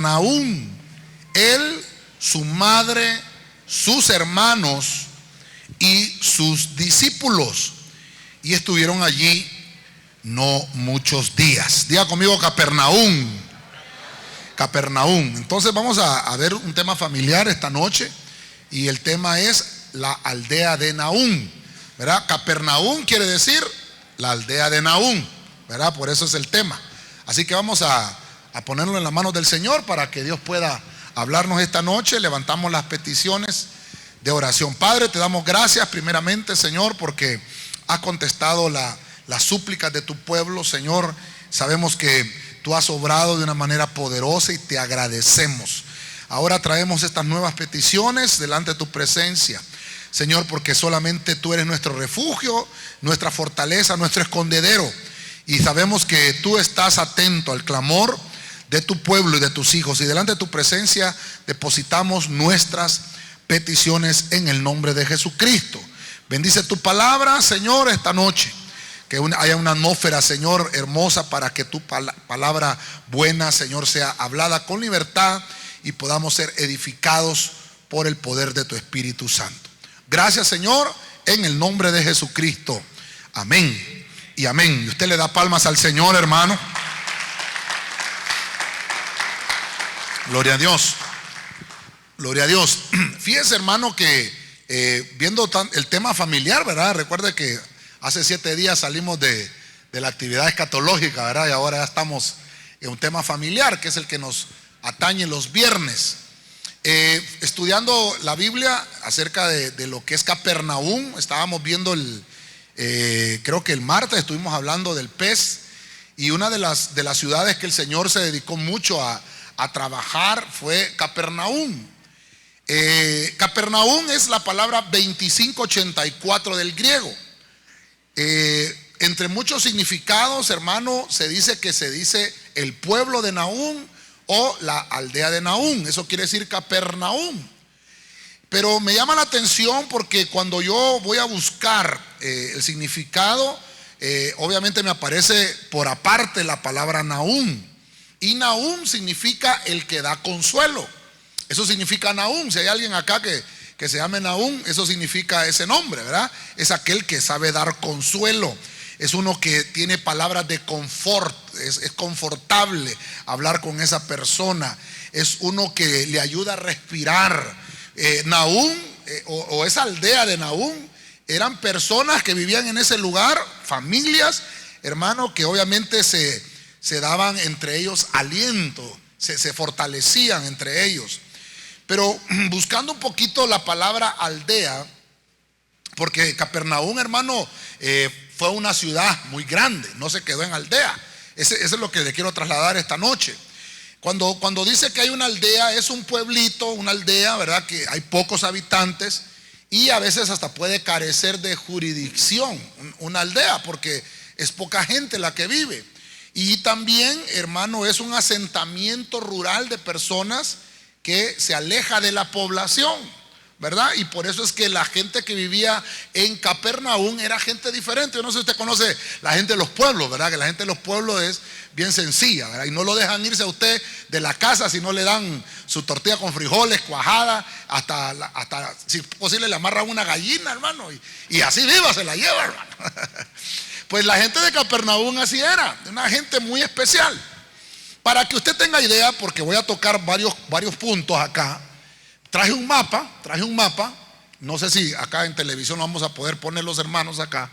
Capernaum, él, su madre, sus hermanos y sus discípulos, y estuvieron allí no muchos días. Diga conmigo Capernaum. Capernaum. Entonces vamos a ver un tema familiar esta noche, y el tema es la aldea de Nahum, ¿verdad? Capernaum quiere decir la aldea de Nahum, ¿verdad? Por eso es el tema. Así que vamos a ponerlo en las manos del Señor para que Dios pueda hablarnos esta noche. Levantamos las peticiones de oración. Padre, te damos gracias primeramente, Señor, porque has contestado las súplicas de tu pueblo, Señor. Sabemos que tú has obrado de una manera poderosa y te agradecemos. Ahora traemos estas nuevas peticiones delante de tu presencia, Señor, porque solamente tú eres nuestro refugio, nuestra fortaleza, nuestro escondedero, y sabemos que tú estás atento al clamor de tu pueblo y de tus hijos, y delante de tu presencia depositamos nuestras peticiones en el nombre de Jesucristo. Bendice tu palabra, Señor, esta noche. Que haya una atmósfera, Señor, hermosa, para que tu palabra buena, Señor, sea hablada con libertad y podamos ser edificados por el poder de tu Espíritu Santo. Gracias, Señor, en el nombre de Jesucristo. Amén y amén. Y usted le da palmas al Señor, hermano. Gloria a Dios. Gloria a Dios. Fíjese, hermano, que viendo el tema familiar, ¿verdad? Recuerde que hace 7 días salimos de la actividad escatológica, ¿verdad? Y ahora ya estamos en un tema familiar, que es el que nos atañe los viernes. Estudiando la Biblia acerca de lo que es Capernaum. Estábamos viendo creo que el martes estuvimos hablando del pez, y una de las ciudades que el Señor se dedicó mucho a trabajar fue Capernaum. Capernaum es la palabra 2584 del griego. Entre muchos significados, hermano, se dice el pueblo de Nahum o la aldea de Nahum. Eso quiere decir Capernaum. Pero me llama la atención porque cuando yo voy a buscar el significado, obviamente me aparece por aparte la palabra Nahum. Y Nahum significa el que da consuelo. Eso significa Nahum. Si hay alguien acá que se llame Nahum, eso significa ese nombre, ¿verdad? Es aquel que sabe dar consuelo. Es uno que tiene palabras de confort. Es confortable hablar con esa persona. Es uno que le ayuda a respirar. Nahum o esa aldea de Nahum eran personas que vivían en ese lugar, familias, hermano, que obviamente se daban entre ellos aliento, se fortalecían entre ellos. Pero buscando un poquito la palabra aldea, porque Capernaum, hermano, fue una ciudad muy grande, no se quedó en aldea. Eso es lo que le quiero trasladar esta noche. Cuando dice que hay una aldea, es un pueblito, una aldea, ¿verdad? Que hay pocos habitantes y a veces hasta puede carecer de jurisdicción, una aldea, porque es poca gente la que vive. Y también, hermano, es un asentamiento rural de personas que se aleja de la población, ¿verdad? Y por eso es que la gente que vivía en Capernaum era gente diferente. Yo no sé si usted conoce la gente de los pueblos, ¿verdad? Que la gente de los pueblos es bien sencilla, ¿verdad? Y no lo dejan irse a usted de la casa si no le dan su tortilla con frijoles, cuajada, hasta si posible le amarran una gallina, hermano, y así viva se la lleva, hermano. Pues la gente de Capernaum así era, una gente muy especial. Para que usted tenga idea, porque voy a tocar varios puntos acá, traje un mapa, no sé si acá en televisión lo vamos a poder poner los hermanos acá.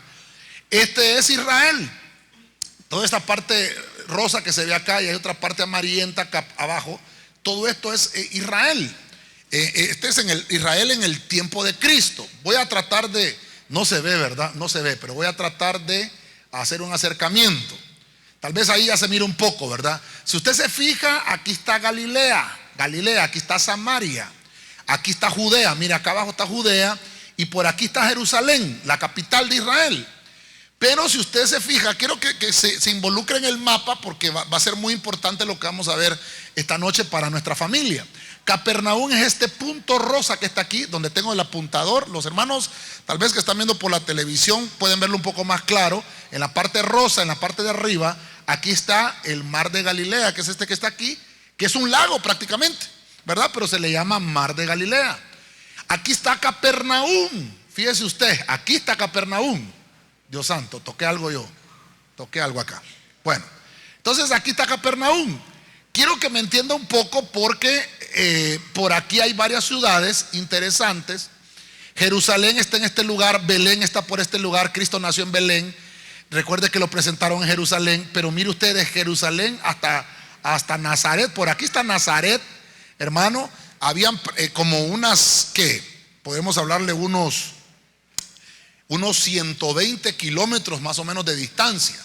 Este es Israel. Toda esta parte rosa que se ve acá, y hay otra parte amarillenta acá abajo, todo esto es Israel. Este es Israel en el tiempo de Cristo. Voy a tratar no se ve, ¿verdad? No se ve, pero voy a tratar de hacer un acercamiento. Tal vez ahí ya se mira un poco, ¿verdad? Si usted se fija, aquí está Galilea, aquí está Samaria, aquí está Judea. Mira, acá abajo está Judea, y por aquí está Jerusalén, la capital de Israel. Pero si usted se fija, quiero que se involucre en el mapa, porque va a ser muy importante lo que vamos a ver esta noche para nuestra familia. Capernaum es este punto rosa que está aquí, donde tengo el apuntador. Los hermanos, tal vez que están viendo por la televisión, pueden verlo un poco más claro. En la parte rosa, en la parte de arriba, aquí está el mar de Galilea, que es este que está aquí, que es un lago prácticamente, ¿verdad? Pero se le llama Mar de Galilea. Aquí está Capernaum. Fíjese usted, aquí está Capernaum. Dios santo, toqué algo acá. Bueno, entonces aquí está Capernaum. Quiero que me entienda un poco porque por aquí hay varias ciudades interesantes. Jerusalén está en este lugar, Belén está por este lugar, Cristo nació en Belén. Recuerde que lo presentaron en Jerusalén, pero mire usted, de Jerusalén hasta Nazaret. Por aquí está Nazaret, hermano. Habían como unas, ¿qué? Podemos hablarle unos 120 kilómetros más o menos de distancia.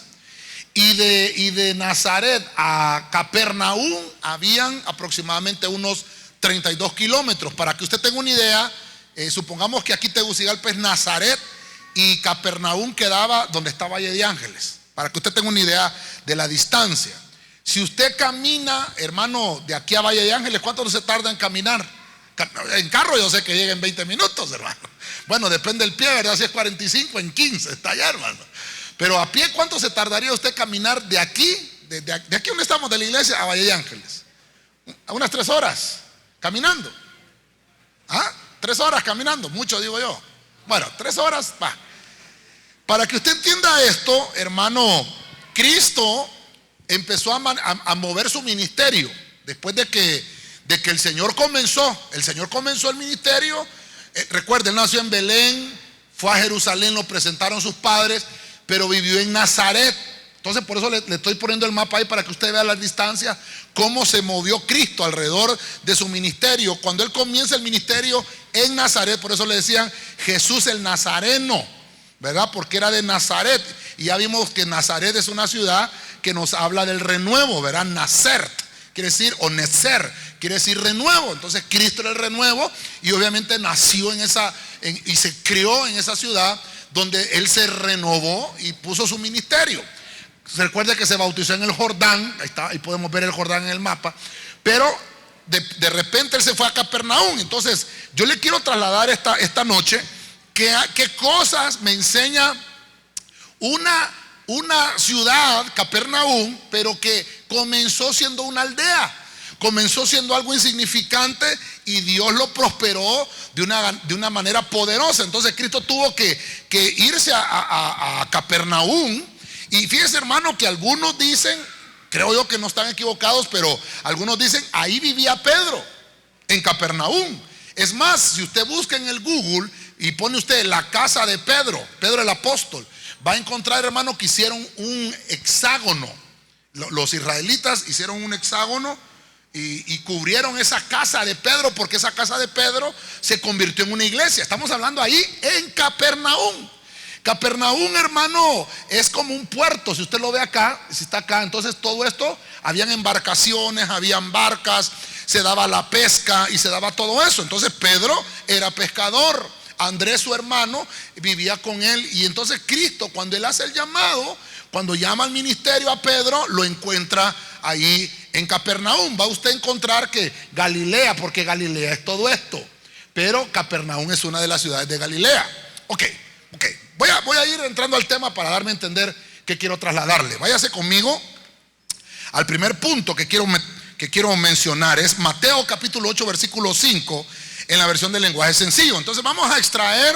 Y de Nazaret a Capernaum habían aproximadamente unos 32 kilómetros. Para que usted tenga una idea, supongamos que aquí Tegucigalpa es Nazaret y Capernaum quedaba donde está Valle de Ángeles. Para que usted tenga una idea de la distancia. Si usted camina, hermano, de aquí a Valle de Ángeles, ¿cuánto se tarda en caminar? En carro yo sé que llega en 20 minutos, hermano. Bueno, depende del pie, ¿verdad? Si es 45, en 15 está allá, hermano. Pero a pie, ¿cuánto se tardaría usted caminar de aquí, de aquí donde estamos, de la iglesia, a Valle de Ángeles? A unas 3 horas caminando. 3 horas caminando, mucho digo yo. Bueno, 3 horas, va. Para que usted entienda esto, hermano, Cristo empezó a mover su ministerio después de que el Señor comenzó el ministerio. Recuerden, él nació en Belén, fue a Jerusalén, lo presentaron sus padres, pero vivió en Nazaret. Entonces por eso le estoy poniendo el mapa ahí para que usted vea las distancias, cómo se movió Cristo alrededor de su ministerio. Cuando él comienza el ministerio en Nazaret, por eso le decían Jesús el Nazareno, ¿verdad? Porque era de Nazaret. Y ya vimos que Nazaret es una ciudad que nos habla del renuevo, ¿verdad? Nacer quiere decir, o Nezer quiere decir renuevo. Entonces Cristo era el renuevo y obviamente nació y se crió en esa ciudad donde él se renovó y puso su ministerio. Se recuerda que se bautizó en el Jordán, ahí podemos ver el Jordán en el mapa, pero de repente él se fue a Capernaum. Entonces yo le quiero trasladar esta noche qué cosas me enseña una ciudad, Capernaum, pero que comenzó siendo una aldea, comenzó siendo algo insignificante y Dios lo prosperó de una manera poderosa. Entonces Cristo tuvo que irse a Capernaum. Y fíjese, hermano, que algunos dicen, creo yo que no están equivocados, pero algunos dicen, ahí vivía Pedro, en Capernaum. Es más, si usted busca en el Google y pone usted la casa de Pedro el apóstol, va a encontrar, hermano, que hicieron un hexágono. Los israelitas hicieron un hexágono y cubrieron esa casa de Pedro, porque esa casa de Pedro se convirtió en una iglesia. Estamos hablando ahí en Capernaum. Capernaum, hermano, es como un puerto. Si usted lo ve acá, si está acá, entonces todo esto, habían embarcaciones, habían barcas, se daba la pesca y se daba todo eso. Entonces Pedro era pescador, Andrés, su hermano, vivía con él. Y entonces Cristo, cuando él hace el llamado, cuando llama al ministerio a Pedro, lo encuentra ahí en Capernaum. Va usted a encontrar que Galilea, porque Galilea es todo esto, pero Capernaum es una de las ciudades de Galilea. Ok. Voy a ir entrando al tema para darme a entender qué quiero trasladarle. Váyase conmigo al primer punto que quiero mencionar. Es Mateo capítulo 8 versículo 5 en la versión del lenguaje sencillo. Entonces vamos a extraer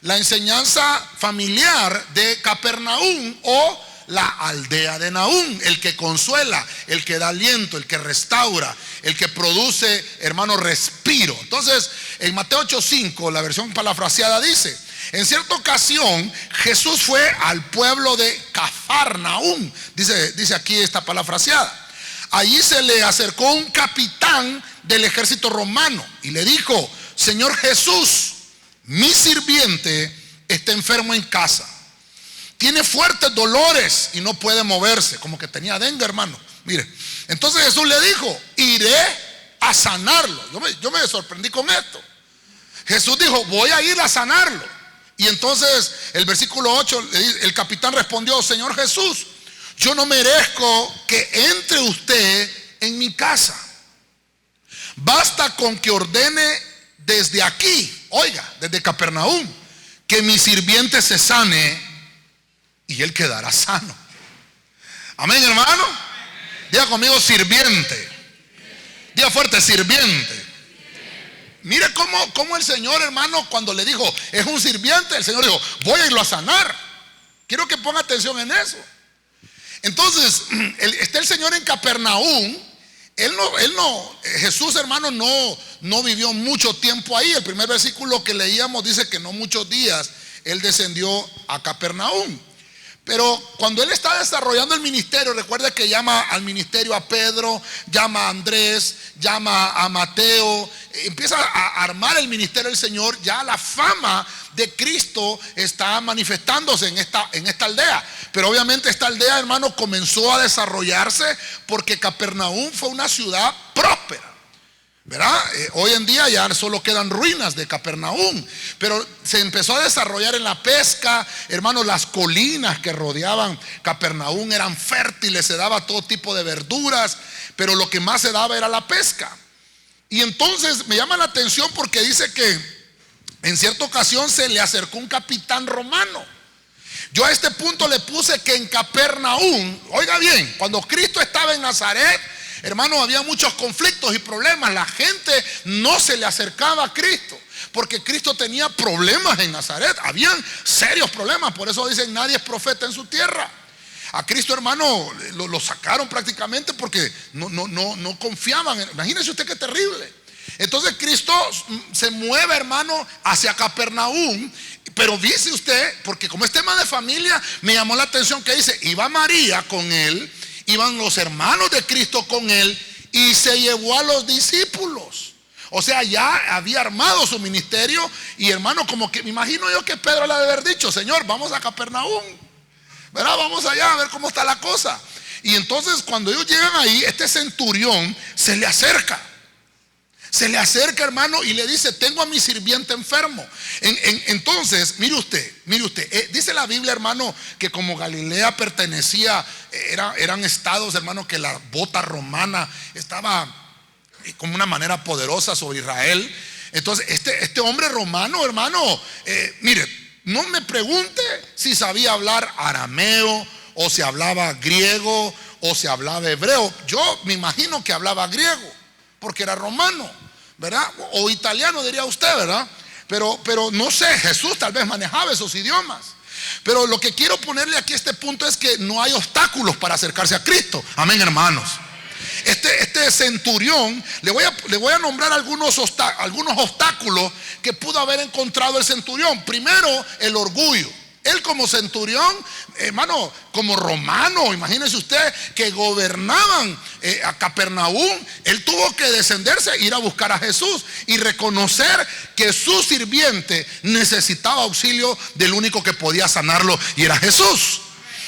la enseñanza familiar de Capernaum, o la aldea de Nahum, el que consuela, el que da aliento, el que restaura, el que produce, hermano, respiro. Entonces en Mateo 8:5, la versión parafraseada dice: en cierta ocasión Jesús fue al pueblo de Cafarnaum. Dice aquí esta parafraseada. Allí se le acercó un capitán del ejército romano y le dijo: Señor Jesús, mi sirviente está enfermo en casa, tiene fuertes dolores y no puede moverse. Como que tenía dengue, hermano. Mire, entonces Jesús le dijo: iré a sanarlo. Yo me sorprendí con esto. Jesús dijo: voy a ir a sanarlo. Y entonces el versículo 8, el capitán respondió: Señor Jesús, yo no merezco que entre usted en mi casa. Basta con que ordene desde aquí, oiga, desde Capernaum, que mi sirviente se sane y él quedará sano. Amén, hermano. Diga conmigo: sirviente. Diga fuerte, sirviente. Mire cómo el Señor, hermano, cuando le dijo, es un sirviente, el Señor dijo, voy a irlo a sanar. Quiero que ponga atención en eso. Entonces, está el Señor en Capernaum. Jesús, hermano, no vivió mucho tiempo ahí. El primer versículo que leíamos dice que no muchos días Él descendió a Capernaum. Pero cuando Él está desarrollando el ministerio, recuerda que llama al ministerio a Pedro, llama a Andrés, llama a Mateo, empieza a armar el ministerio del Señor. Ya la fama de Cristo está manifestándose en esta aldea. Pero obviamente esta aldea, hermano, comenzó a desarrollarse porque Capernaum fue una ciudad próspera, ¿verdad? Hoy en día ya solo quedan ruinas de Capernaum, pero se empezó a desarrollar en la pesca, hermano. Las colinas que rodeaban Capernaum eran fértiles, se daba todo tipo de verduras, pero lo que más se daba era la pesca. Y entonces me llama la atención porque dice que en cierta ocasión se le acercó un capitán romano. Yo a este punto le puse que en Capernaum, oiga bien, cuando Cristo estaba en Nazaret, hermano, había muchos conflictos y problemas. La gente no se le acercaba a Cristo porque Cristo tenía problemas en Nazaret. Habían serios problemas. Por eso dicen, nadie es profeta en su tierra. A Cristo, hermano, lo sacaron prácticamente porque no confiaban. Imagínese usted qué terrible. Entonces Cristo se mueve, hermano, hacia Capernaum. Pero dice usted, porque como es tema de familia, me llamó la atención que dice, iba María con él, iban los hermanos de Cristo con él, y se llevó a los discípulos. O sea, ya había armado su ministerio. Y hermano, como que me imagino yo que Pedro le ha de haber dicho, Señor, vamos a Capernaum, ¿verdad? Vamos allá a ver cómo está la cosa. Y entonces cuando ellos llegan ahí, este centurión se le acerca. Se le acerca, hermano, y le dice, tengo a mi sirviente enfermo. Entonces, mire usted, dice la Biblia, hermano, que como Galilea pertenecía, eran estados, hermano, que la bota romana estaba como una manera poderosa sobre Israel. Entonces, este hombre romano, hermano, mire, no me pregunte si sabía hablar arameo, o si hablaba griego, o si hablaba hebreo. Yo me imagino que hablaba griego, porque era romano, ¿verdad? O italiano diría usted, ¿verdad? Pero no sé, Jesús tal vez manejaba esos idiomas. Pero lo que quiero ponerle aquí a este punto es que no hay obstáculos para acercarse a Cristo. Amén, hermanos. Este centurión, le voy a nombrar algunos obstáculos que pudo haber encontrado el centurión. Primero, el orgullo. Él como centurión, hermano, como romano, imagínese usted que gobernaban a Capernaum. Él tuvo que descenderse, ir a buscar a Jesús y reconocer que su sirviente necesitaba auxilio del único que podía sanarlo, y era Jesús.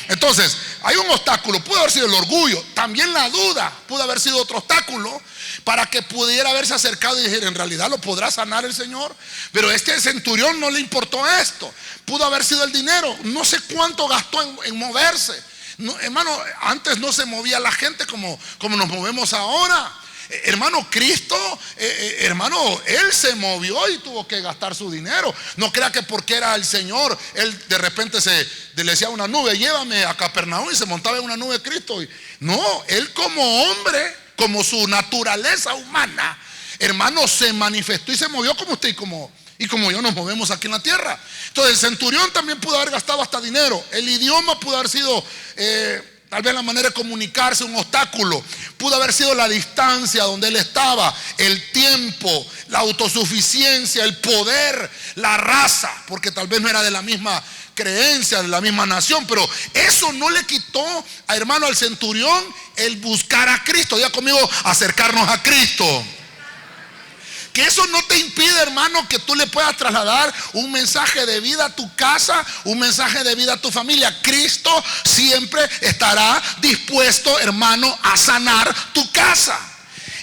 Entonces, hay un obstáculo, pudo haber sido el orgullo. También la duda pudo haber sido otro obstáculo para que pudiera haberse acercado y decir, en realidad lo podrá sanar el Señor. Pero este centurión no le importó esto. Pudo haber sido el dinero. No sé cuánto gastó en moverse. No, hermano, antes no se movía la gente como nos movemos ahora. Hermano, Cristo, hermano, Él se movió y tuvo que gastar su dinero. No crea que porque era el Señor, Él de repente le decía a una nube, llévame a Capernaum, y se montaba en una nube Cristo. No, Él como hombre, como su naturaleza humana, hermano, se manifestó y se movió como usted y como yo nos movemos aquí en la tierra. Entonces el centurión también pudo haber gastado hasta dinero. El idioma pudo haber sido tal vez la manera de comunicarse un obstáculo. Pudo haber sido la distancia donde él estaba, el tiempo, la autosuficiencia, el poder, la raza, porque tal vez no era de la misma creencia, de la misma nación. Pero eso no le quitó, hermano, al centurión el buscar a Cristo. Diga conmigo, acercarnos a Cristo. Que eso no te impide, hermano, que tú le puedas trasladar un mensaje de vida a tu casa, un mensaje de vida a tu familia. Cristo siempre estará dispuesto, hermano, a sanar tu casa.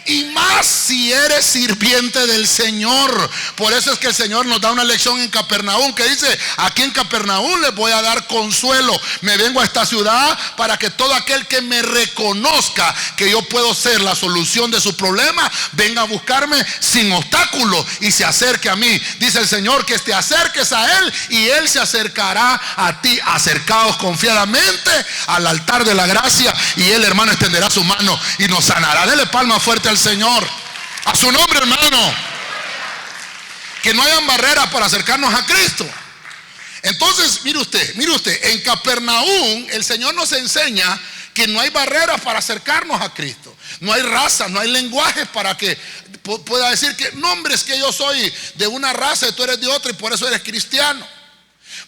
Y más si eres sirviente del Señor. Por eso es que el Señor nos da una lección en Capernaum que dice, aquí en Capernaum les voy a dar consuelo. Me vengo a esta ciudad para que todo aquel que me reconozca que yo puedo ser la solución de su problema, venga a buscarme sin obstáculo y se acerque a mí. Dice el Señor que te acerques a Él y Él se acercará a ti. Acercaos confiadamente al altar de la gracia y Él, hermano, extenderá su mano y nos sanará. Dele palma fuerte al Señor. A su nombre, hermano. Que no hayan barreras para acercarnos a Cristo. Entonces, mire usted, en Capernaum el Señor nos enseña que no hay barreras para acercarnos a Cristo. No hay raza, no hay lenguajes para que pueda decir que no, hombre, es que yo soy de una raza y tú eres de otra y por eso eres cristiano.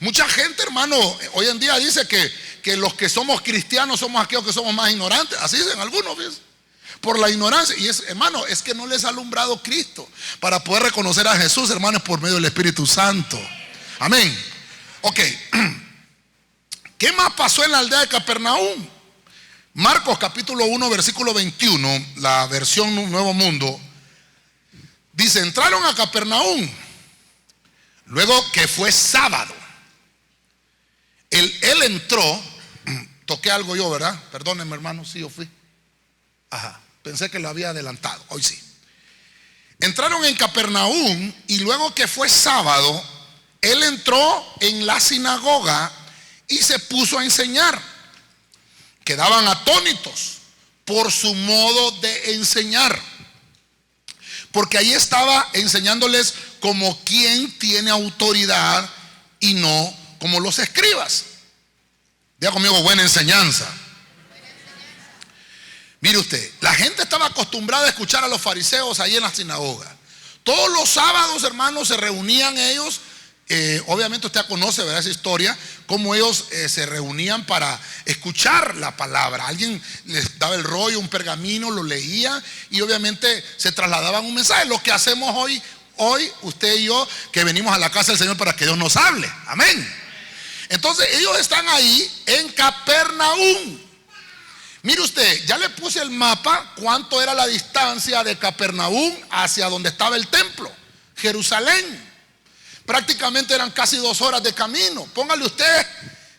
Mucha gente, hermano, hoy en día dice que los que somos cristianos somos aquellos que somos más ignorantes. Así dicen algunos, ¿ves? Por la ignorancia. Y hermano, es que no les ha alumbrado Cristo para poder reconocer a Jesús, hermanos, por medio del Espíritu Santo. Amén. Ok. ¿Qué más pasó en la aldea de Capernaum? Marcos capítulo 1 versículo 21, la versión Nuevo Mundo, dice: entraron a Capernaum luego que fue sábado. Él entró. Toqué algo yo, ¿verdad? Perdónenme, hermano, sí, yo fui. Ajá, pensé que lo había adelantado, hoy sí. Entraron en Capernaum y luego que fue sábado, él entró en la sinagoga y se puso a enseñar. Quedaban atónitos por su modo de enseñar, porque ahí estaba enseñándoles como quien tiene autoridad y no como los escribas. Diga conmigo, buena enseñanza. Mire usted, la gente estaba acostumbrada a escuchar a los fariseos ahí en la sinagoga. Todos los sábados, hermanos, se reunían ellos. Obviamente usted conoce, ¿verdad?, esa historia, cómo ellos se reunían para escuchar la palabra. Alguien les daba el rollo, un pergamino, lo leía y obviamente se trasladaban un mensaje. Lo que hacemos hoy, usted y yo, que venimos a la casa del Señor para que Dios nos hable. Amén. Entonces ellos están ahí en Capernaum. Mire usted, ya le puse el mapa, cuánto era la distancia de Capernaum hacia donde estaba el templo, Jerusalén. Prácticamente eran casi 2 horas de camino. Póngale usted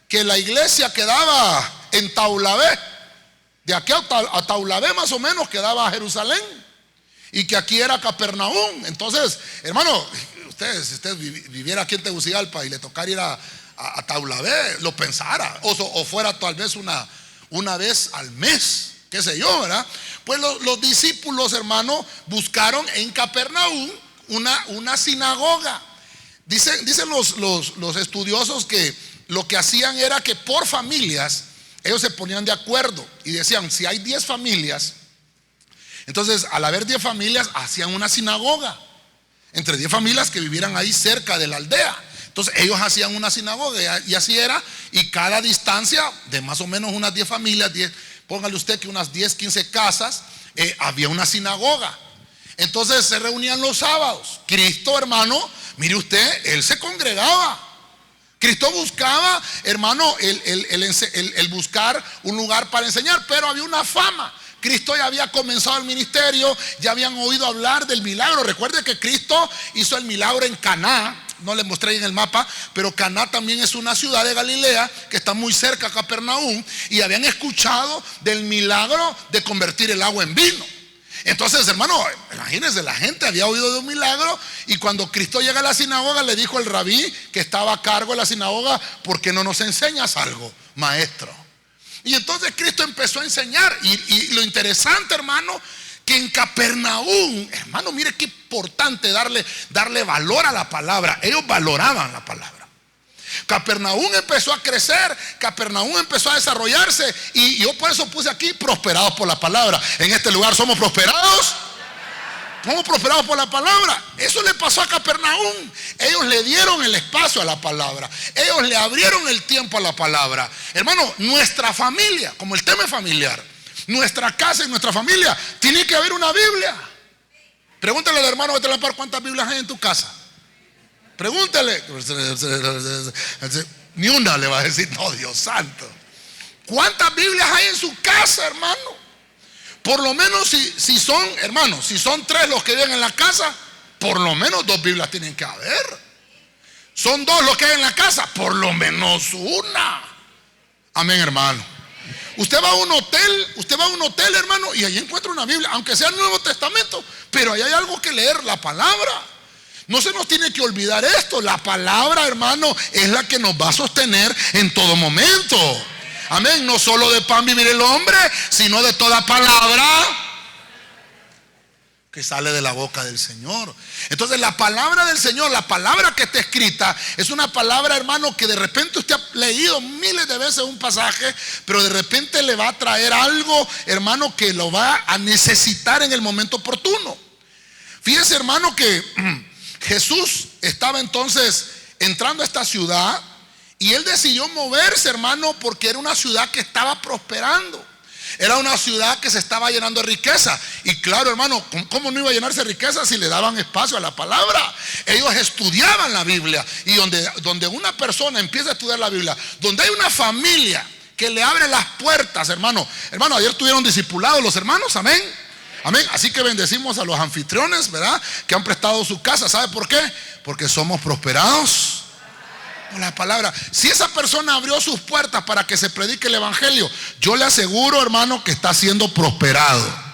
que la iglesia quedaba en Taulabé. De aquí a Taulabé más o menos quedaba Jerusalén. Y que aquí era Capernaum. Entonces, hermano, si usted viviera aquí en Tegucigalpa y le tocara ir a Taulabé, lo pensara. O fuera tal vez una vez al mes, qué sé yo, ¿verdad? Pues los discípulos, hermano, buscaron en Capernaum una sinagoga. Dicen los estudiosos que lo que hacían era que por familias ellos se ponían de acuerdo y decían: si hay 10 familias, entonces al haber 10 familias hacían una sinagoga entre 10 familias que vivieran ahí cerca de la aldea. Entonces ellos hacían una sinagoga y así era, y cada distancia de más o menos unas 10 familias, póngale usted que unas 10, 15 casas, había una sinagoga. Entonces se reunían los sábados. Cristo, hermano, mire usted, él se congregaba. Cristo buscaba, hermano, el buscar un lugar para enseñar, pero había una fama. Cristo ya había comenzado el ministerio, ya habían oído hablar del milagro. Recuerde que Cristo hizo el milagro en Caná. No les mostré ahí en el mapa, pero Caná también es una ciudad de Galilea que está muy cerca a Capernaum, y habían escuchado del milagro de convertir el agua en vino. Entonces, hermano, imagínense, la gente había oído de un milagro, y cuando Cristo llega a la sinagoga le dijo el rabí que estaba a cargo de la sinagoga: ¿por qué no nos enseñas algo, maestro? Y entonces Cristo empezó a enseñar, y lo interesante, hermano, que en Capernaum, hermano, mire qué importante darle valor a la palabra. Ellos valoraban la palabra. Capernaum empezó a crecer, Capernaum empezó a desarrollarse, y yo por eso puse aquí: prosperados por la palabra. En este lugar somos prosperados. Somos prosperados por la palabra. Eso le pasó a Capernaum. Ellos le dieron el espacio a la palabra. Ellos le abrieron el tiempo a la palabra. Hermano, nuestra familia, como el tema es familiar, nuestra casa y nuestra familia, tiene que haber una Biblia. Pregúntale al hermano de Telampar cuántas Biblias hay en tu casa. Pregúntale. Ni una le va a decir. No, Dios santo. ¿Cuántas Biblias hay en su casa, hermano? Por lo menos si son, hermanos, si son 3 los que viven en la casa, por lo menos 2 Biblias tienen que haber. Son 2 los que hay en la casa, por lo menos una. Amén, hermano. Usted va a un hotel, hermano, y ahí encuentra una Biblia, aunque sea el Nuevo Testamento, pero ahí hay algo que leer, la palabra. No se nos tiene que olvidar esto. La palabra, hermano, es la que nos va a sostener en todo momento. Amén. No solo de pan vivir el hombre, sino de toda palabra. que sale de la boca del Señor. Entonces la palabra del Señor, la palabra que está escrita, es una palabra, hermano, que de repente usted ha leído miles de veces un pasaje, pero de repente le va a traer algo, hermano, que lo va a necesitar en el momento oportuno. Fíjese, hermano, que Jesús estaba entonces entrando a esta ciudad y él decidió moverse, hermano, porque era una ciudad que estaba prosperando. Era una ciudad que se estaba llenando de riqueza. Y claro, hermano, ¿cómo no iba a llenarse de riqueza si le daban espacio a la palabra? Ellos estudiaban la Biblia. Y donde una persona empieza a estudiar la Biblia, donde hay una familia que le abre las puertas, hermano. Hermano, ayer tuvieron discipulados los hermanos, amén. Amén. Así que bendecimos a los anfitriones, ¿verdad?, que han prestado su casa. ¿Sabe por qué? Porque somos prosperados por la palabra. Si esa persona abrió sus puertas para que se predique el evangelio, yo le aseguro, hermano, que está siendo prosperado.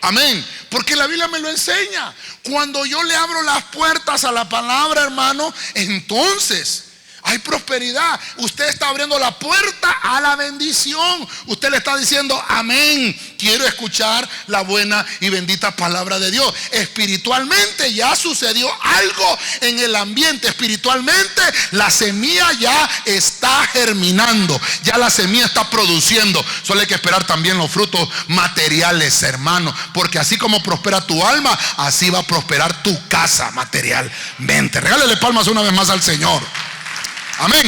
Amén. Porque la Biblia me lo enseña. Cuando yo le abro las puertas a la palabra, hermano, entonces hay prosperidad. Usted está abriendo la puerta a la bendición. Usted le está diciendo: amén, quiero escuchar la buena y bendita palabra de Dios. Espiritualmente ya sucedió algo en el ambiente. Espiritualmente la semilla ya está germinando, ya la semilla está produciendo. Solo hay que esperar también los frutos materiales, hermano, porque así como prospera tu alma, así va a prosperar tu casa materialmente. Regálele palmas una vez más al Señor. Amén.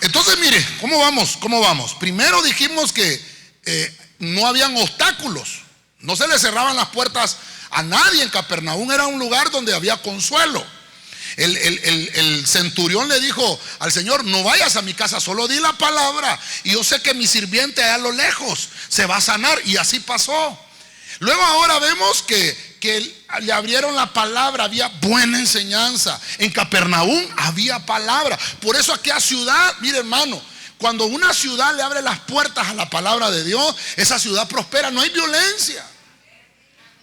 Entonces, mire, ¿cómo vamos? ¿Cómo vamos? Primero dijimos que no habían obstáculos. No se le cerraban las puertas a nadie en Capernaum. Era un lugar donde había consuelo. El centurión le dijo al Señor: no vayas a mi casa, solo di la palabra y yo sé que mi sirviente allá a lo lejos se va a sanar. Y así pasó. Luego ahora vemos que le abrieron la palabra, había buena enseñanza. En Capernaum había palabra. Por eso aquella ciudad, mire, hermano, cuando una ciudad le abre las puertas a la palabra de Dios, esa ciudad prospera. No hay violencia.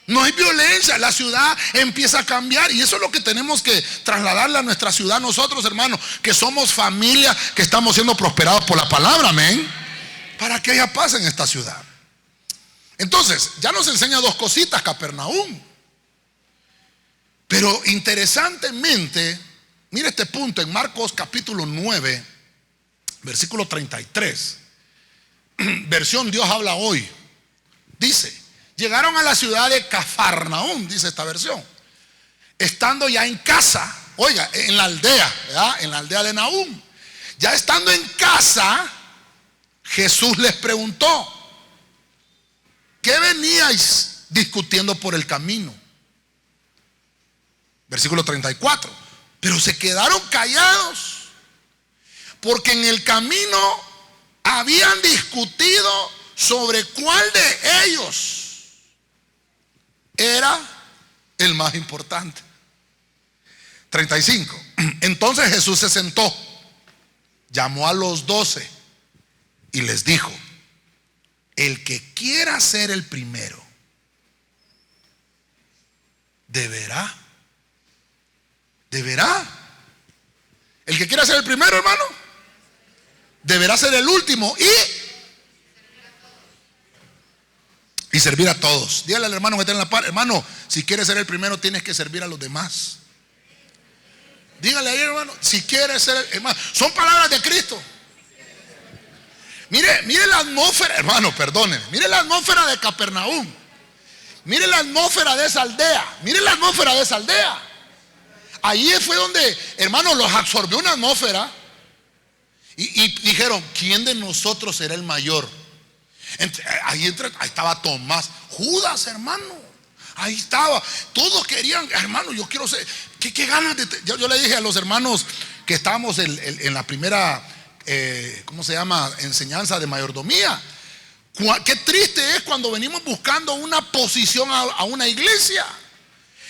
No hay violencia. La ciudad empieza a cambiar. Y eso es lo que tenemos que trasladarle a nuestra ciudad nosotros, hermanos, que somos familia, que estamos siendo prosperados por la palabra, amén, para que haya paz en esta ciudad. Entonces, ya nos enseña dos cositas Capernaum. Pero interesantemente, mire este punto en Marcos capítulo 9, versículo 33. Versión Dios habla hoy. Dice: llegaron a la ciudad de Cafarnaum, dice esta versión, estando ya en casa. Oiga, en la aldea, ¿verdad?, en la aldea de Nahum. Ya estando en casa, Jesús les preguntó: ¿qué veníais discutiendo por el camino? Versículo 34. Pero se quedaron callados, porque en el camino habían discutido sobre cuál de ellos era el más importante. 35. Entonces Jesús se sentó, llamó a los 12 y les dijo: el que quiera ser el primero deberá. El que quiera ser el primero, hermano, deberá ser el último y servir a todos. Dígale al hermano que está en la par: hermano, si quieres ser el primero, tienes que servir a los demás. Dígale ahí, hermano, si quieres ser el hermano. Son palabras de Cristo. Mire la atmósfera, hermano, perdónenme. Mire la atmósfera de Capernaum. Mire la atmósfera de esa aldea. Mire la atmósfera de esa aldea. Ahí fue donde, hermano, los absorbió una atmósfera. Y dijeron: ¿quién de nosotros será el mayor? Ahí estaba Tomás, Judas, hermano. Ahí estaba. Todos querían, hermano, yo quiero ser. ¿Qué ganas de? Yo le dije a los hermanos que estábamos en la primera, ¿cómo se llama?, enseñanza de mayordomía. Qué triste es cuando venimos buscando una posición a una iglesia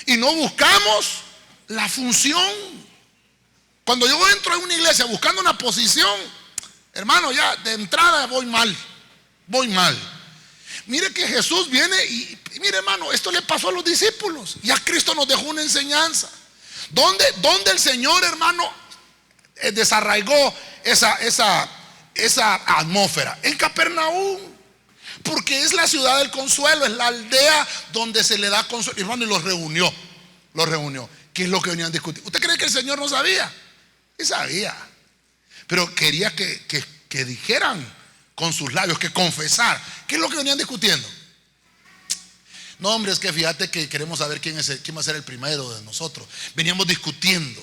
y no buscamos la función. Cuando yo entro a una iglesia buscando una posición, hermano, ya de entrada voy mal. Mire que Jesús viene y mire, hermano, esto le pasó a los discípulos. Ya Cristo nos dejó una enseñanza. ¿Dónde el Señor, hermano, desarraigó esa atmósfera? En Capernaum. porque es la ciudad del consuelo, es la aldea donde se le da consuelo. Hermano, y los reunió. ¿Qué es lo que venían a discutir? ¿Usted cree que el Señor no sabía? Sí sabía, pero quería que dijeran con sus labios, que confesar. ¿Qué es lo que venían discutiendo? No, hombre, es que fíjate que queremos saber quién va a ser el primero de nosotros. Veníamos discutiendo.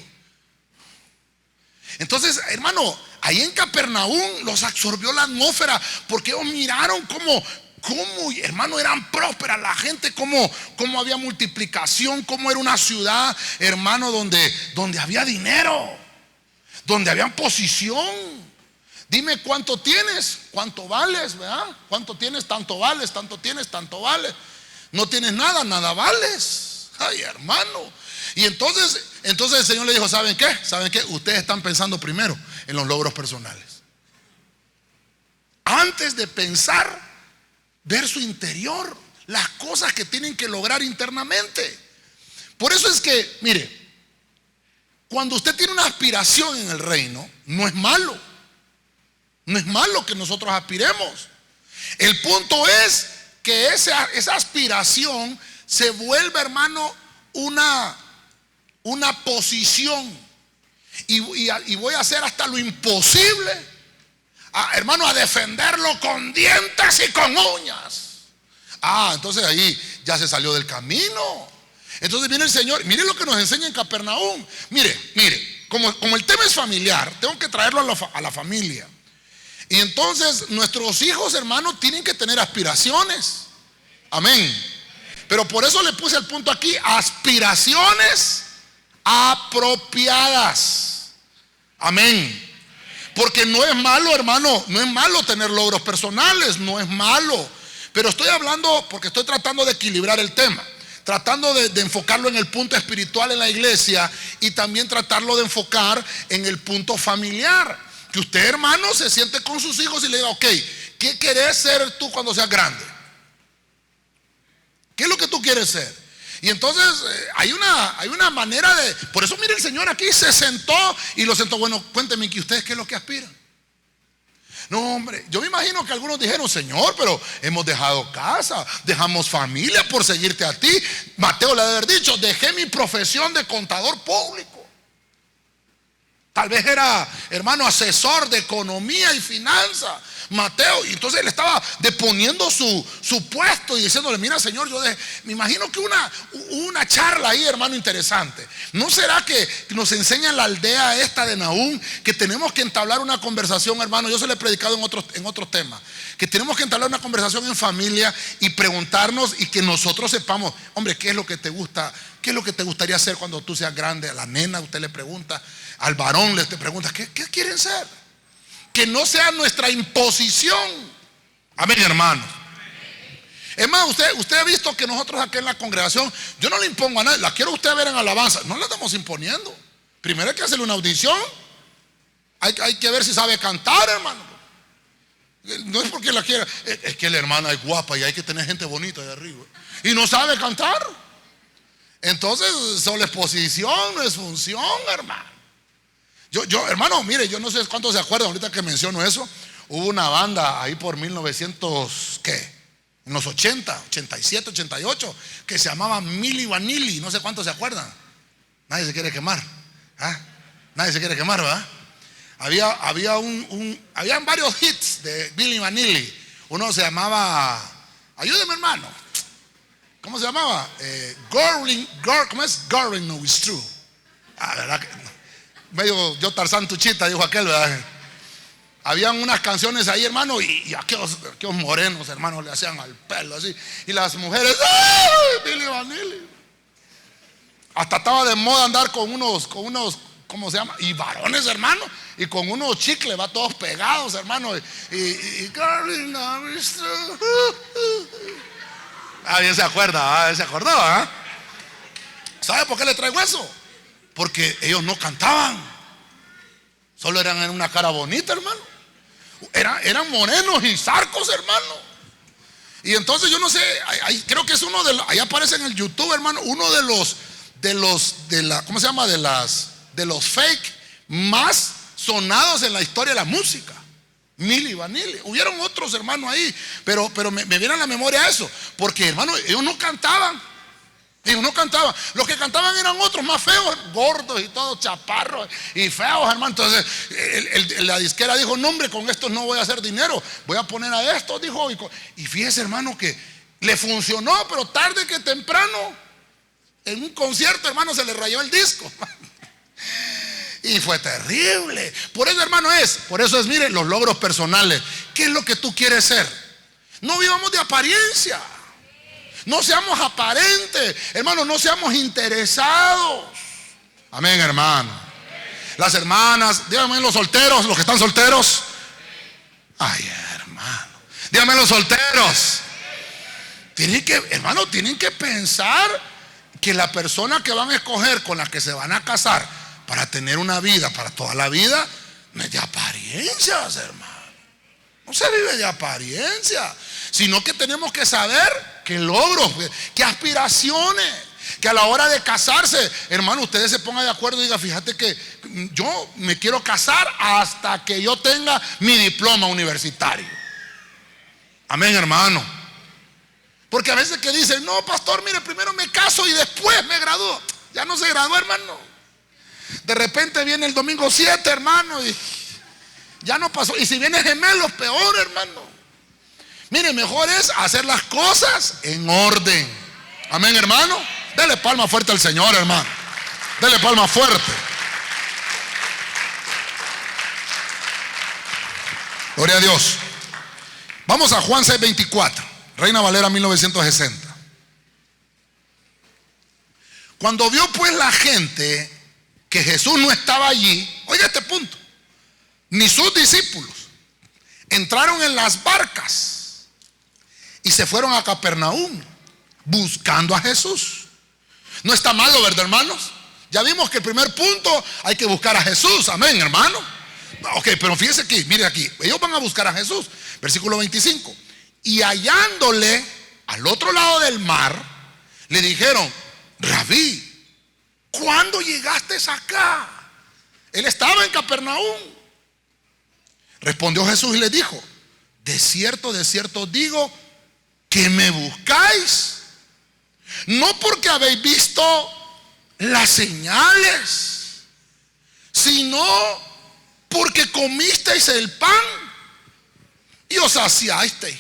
Entonces, hermano, ahí en Capernaum los absorbió la atmósfera, porque ellos miraron cómo, hermano, eran prósperas la gente, cómo había multiplicación, cómo era una ciudad, hermano, donde había dinero, donde había posición. Dime cuánto tienes, cuánto vales, ¿verdad? ¿Cuánto tienes? Tanto vales, tanto tienes, tanto vales. No tienes nada, nada vales. Ay, hermano. Y entonces el Señor le dijo, ¿saben qué? Ustedes están pensando primero en los logros personales, antes de pensar, ver su interior, las cosas que tienen que lograr internamente. Por eso es que, mire, cuando usted tiene una aspiración en el reino, no es malo. No es malo que nosotros aspiremos. El punto es que esa aspiración se vuelve, hermano, una posición. Y voy a hacer hasta lo imposible, hermano, a defenderlo con dientes y con uñas. Entonces ahí ya se salió del camino. Entonces viene el Señor. Mire lo que nos enseña en Capernaum. Mire, como el tema es familiar, tengo que traerlo a la familia. Y entonces nuestros hijos, hermanos, tienen que tener aspiraciones. Amén. Pero por eso le puse el punto aquí: aspiraciones apropiadas. Amén. Porque no es malo, hermano, no es malo tener logros personales, no es malo. Pero estoy hablando porque estoy tratando de equilibrar el tema, tratando de enfocarlo en el punto espiritual en la iglesia, y también tratarlo de enfocar en el punto familiar. Que usted, hermano, se siente con sus hijos y le diga, ok, ¿qué querés ser tú cuando seas grande? ¿Qué es lo que tú quieres ser? Y entonces hay una manera de... Por eso mire, el Señor aquí se sentó y lo sentó. Bueno, cuéntenme, que ustedes qué es lo que aspiran. No, hombre, yo me imagino que algunos dijeron, Señor, pero hemos dejado casa, dejamos familia por seguirte a ti. Mateo le debe haber dicho, dejé mi profesión de contador público. Tal vez era, hermano, asesor de economía y finanzas, Mateo. Y entonces él estaba deponiendo su puesto y diciéndole, mira, Señor, me imagino que una charla ahí, hermano, interesante. ¿No será que nos enseña en la aldea esta de Nahum que tenemos que entablar una conversación, hermano? Yo se lo he predicado en otros temas, que tenemos que entablar una conversación en familia y preguntarnos, y que nosotros sepamos, hombre, ¿qué es lo que te gusta? ¿Qué es lo que te gustaría hacer cuando tú seas grande? A la nena usted le pregunta, al varón le pregunta, ¿qué quieren ser? Que no sea nuestra imposición. Amén, hermanos. Es más, usted ha visto que nosotros aquí en la congregación, yo no le impongo a nadie, la quiero usted ver en alabanza, no la estamos imponiendo. Primero hay que hacerle una audición. Hay que ver si sabe cantar, hermano. No es porque la quiera, es que la hermana es guapa y hay que tener gente bonita de arriba y no sabe cantar. Entonces solo es posición, no es función, hermano. Yo, hermano, mire, yo no sé cuántos se acuerdan ahorita que menciono eso. Hubo una banda ahí por 1900, ¿qué? En los 80, 87, 88, que se llamaba Milli Vanilli. No sé cuántos se acuerdan. Nadie se quiere quemar. Nadie se quiere quemar, ¿verdad? Habían varios hits de Milli Vanilli. Uno se llamaba, ayúdeme, hermano, ¿cómo se llamaba? ¿Cómo es? Girl, no, it's true. ¿Verdad que no? Medio yo Tarzán Tuchita, dijo aquel, ¿verdad? Habían unas canciones ahí, hermano, y aquellos morenos, hermanos, le hacían al pelo así. Y las mujeres, ¡ay, Milli Vanilli! Hasta estaba de moda andar con unos, ¿cómo se llama? Y varones, hermano, y con unos chicles, va todos pegados, hermano. Bien se acuerda, se acordó, ¿eh? ¿Sabe por qué le traigo eso? Porque ellos no cantaban, solo eran en una cara bonita, hermano. Eran morenos y zarcos, hermano. Y entonces yo no sé, creo que es uno de los, ahí aparece en el YouTube, hermano, uno de los ¿cómo se llama? De los fake más sonados en la historia de la música. Milli Vanilli. Hubieron otros hermanos ahí, pero me viene a la memoria eso, porque hermano, ellos no cantaban. Ellos no cantaban. Los que cantaban eran otros más feos, gordos y todos chaparros y feos, hermano. Entonces la disquera dijo: no, hombre, con estos no voy a hacer dinero, voy a poner a estos, dijo. Y fíjese, hermano, que le funcionó, pero tarde que temprano, en un concierto, hermano, se le rayó el disco. Y fue terrible. Por eso es, mire, los logros personales. ¿Qué es lo que tú quieres ser? No vivamos de apariencia. No seamos aparentes, hermano, no seamos interesados. Amén, hermano. Las hermanas, díganme los solteros, los que están solteros. Ay, hermano, díganme los solteros. Tienen que pensar que la persona que van a escoger, con la que se van a casar para tener una vida para toda la vida, no es de apariencias, hermano. No se vive de apariencia, sino que tenemos que saber qué logros, qué aspiraciones, que a la hora de casarse, hermano, ustedes se pongan de acuerdo y digan: fíjate que yo me quiero casar hasta que yo tenga mi diploma universitario. Amén, hermano. Porque a veces que dicen: no, pastor, mire, primero me caso y después me gradúo. Ya no se graduó, hermano. De repente viene el domingo 7, hermano, y ya no pasó. Y si viene gemelos, peor, hermano. Mire, mejor es hacer las cosas en orden. Amén, hermano. Dele palma fuerte al Señor, hermano. Dele palma fuerte. Gloria a Dios. Vamos a Juan 6:24, Reina Valera 1960. Cuando vio pues la gente que Jesús no estaba allí, oiga este punto, ni sus discípulos, entraron en las barcas y se fueron a Capernaum buscando a Jesús. No está malo, ¿verdad, hermanos? Ya vimos que el primer punto, hay que buscar a Jesús. Amén, hermano. Ok, pero fíjense aquí, mire aquí, ellos van a buscar a Jesús. Versículo 25. Y hallándole al otro lado del mar, le dijeron: Rabí, ¿cuándo llegaste acá? Él estaba en Capernaum. Respondió Jesús y le dijo: de cierto digo que me buscáis, no porque habéis visto las señales, sino porque comisteis el pan y os saciasteis.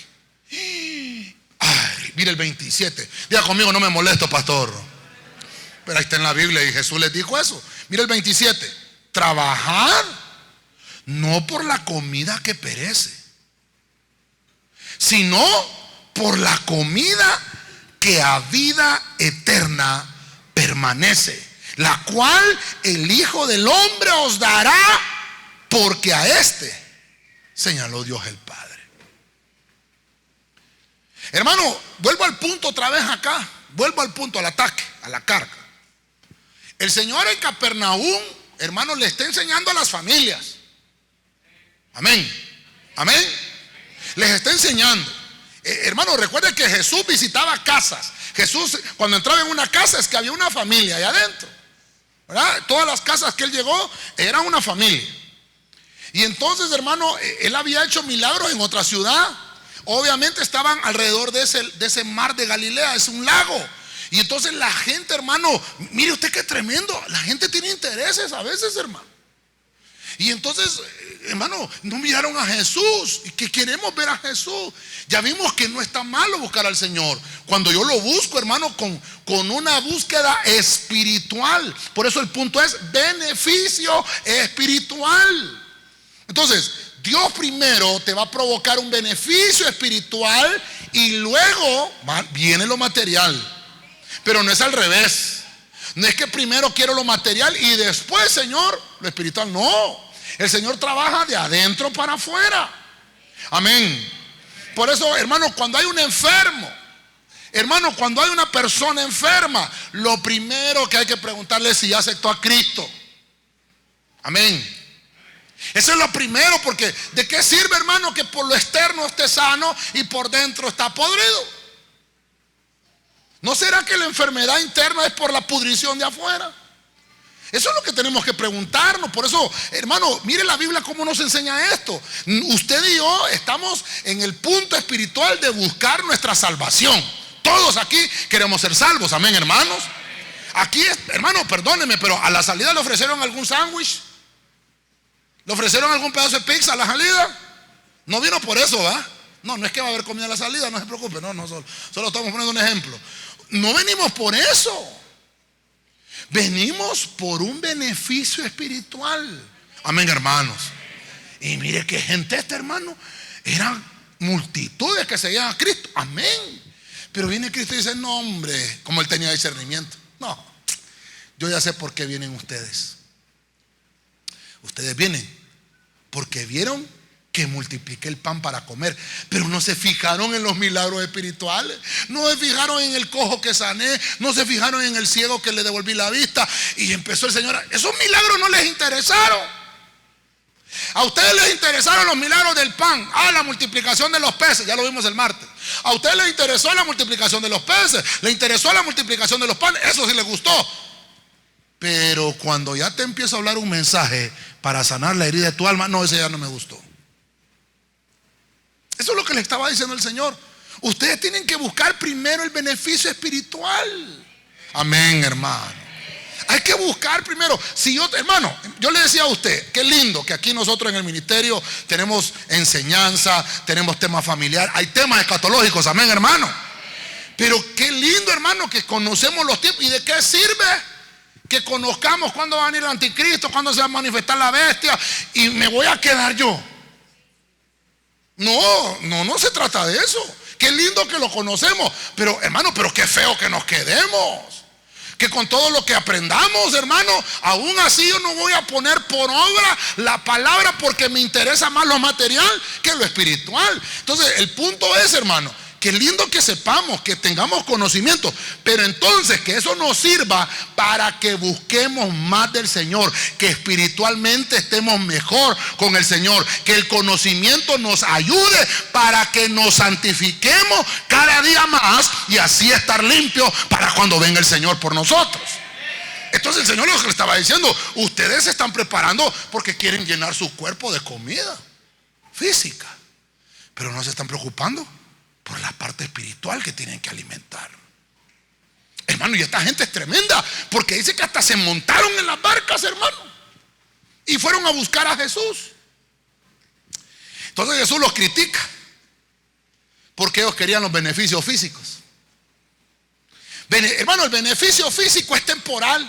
Ay, mire el 27. Diga conmigo: no me molesto, pastor. Pero ahí está en la Biblia y Jesús les dijo eso. Mire el 27. Trabajad no por la comida que perece, sino por la comida que a vida eterna permanece, la cual el Hijo del Hombre os dará, porque a este señaló Dios el Padre. Hermano, vuelvo al punto otra vez acá. Vuelvo al punto, al ataque, a la carga. El Señor en Capernaum, hermano, le está enseñando a las familias. Amén. Amén. Les está enseñando. Hermano, recuerden que Jesús visitaba casas. Jesús, cuando entraba en una casa, es que había una familia ahí adentro, ¿verdad? Todas las casas que él llegó eran una familia. Y entonces, hermano, él había hecho milagros en otra ciudad. Obviamente estaban alrededor de ese mar de Galilea, es un lago. Y entonces la gente, hermano, mire usted qué tremendo. La gente tiene intereses a veces, hermano. Y entonces, hermano, no miraron a Jesús, y que queremos ver a Jesús. Ya vimos que no está malo buscar al Señor. Cuando yo lo busco, hermano, con una búsqueda espiritual. Por eso el punto es beneficio espiritual. Entonces, Dios primero te va a provocar un beneficio espiritual y luego viene lo material. Pero no es al revés. No es que primero quiero lo material y después, Señor, lo espiritual. No, el Señor trabaja de adentro para afuera. Amén. Por eso, hermano, cuando hay un enfermo, hermano, cuando hay una persona enferma, lo primero que hay que preguntarle es si ya aceptó a Cristo. Amén. Eso es lo primero, porque ¿de qué sirve, hermano, que por lo externo esté sano y por dentro está podrido? ¿No será que la enfermedad interna es por la pudrición de afuera? Eso es lo que tenemos que preguntarnos. Por eso, hermano, mire la Biblia cómo nos enseña esto. Usted y yo estamos en el punto espiritual de buscar nuestra salvación. Todos aquí queremos ser salvos, amén, hermanos. Aquí, hermano, perdóneme, pero a la salida le ofrecieron algún sándwich, le ofrecieron algún pedazo de pizza a la salida. No vino por eso, ¿va? No es que va a haber comida a la salida, no se preocupe. No, solo estamos poniendo un ejemplo. No venimos por eso. Venimos por un beneficio espiritual. Amén, hermanos. Y mire qué gente hermano. Eran multitudes que seguían a Cristo. Amén. Pero viene Cristo y dice, no, hombre, como él tenía discernimiento. No, yo ya sé por qué vienen ustedes. Ustedes vienen porque vieron que multipliqué el pan para comer, pero no se fijaron en los milagros espirituales, no se fijaron en el cojo que sané, no se fijaron en el ciego que le devolví la vista. Y empezó el Señor, esos milagros no les interesaron. A ustedes les interesaron los milagros del pan, la multiplicación de los peces, ya lo vimos el martes. A ustedes les interesó la multiplicación de los peces, les interesó la multiplicación de los panes, eso sí les gustó. Pero cuando ya te empiezo a hablar un mensaje para sanar la herida de tu alma, no, ese ya no me gustó. Eso es lo que le estaba diciendo el Señor. Ustedes tienen que buscar primero el beneficio espiritual. Amén, hermano. Hay que buscar primero. Si yo, hermano, yo le decía a usted, qué lindo que aquí nosotros en el ministerio tenemos enseñanza, tenemos temas familiares, hay temas escatológicos, amén, hermano. Pero qué lindo, hermano, que conocemos los tiempos. ¿Y de qué sirve que conozcamos cuándo va a venir el anticristo, cuándo se va a manifestar la bestia y me voy a quedar yo? No se trata de eso. Qué lindo que lo conocemos, pero hermano, pero qué feo que nos quedemos. Que con todo lo que aprendamos, hermano, aún así yo no voy a poner por obra la palabra porque me interesa más lo material que lo espiritual. Entonces el punto es, hermano, qué lindo que sepamos, que tengamos conocimiento, pero entonces que eso nos sirva para que busquemos más del Señor, que espiritualmente estemos mejor con el Señor, que el conocimiento nos ayude para que nos santifiquemos cada día más y así estar limpios para cuando venga el Señor por nosotros. Entonces el Señor les estaba diciendo, ustedes se están preparando porque quieren llenar su cuerpo de comida física, pero no se están preocupando por la parte espiritual que tienen que alimentar. Hermano, y esta gente es tremenda, porque dice que hasta se montaron en las barcas, hermano, y fueron a buscar a Jesús. Entonces Jesús los critica porque ellos querían los beneficios físicos. Hermano, el beneficio físico es temporal.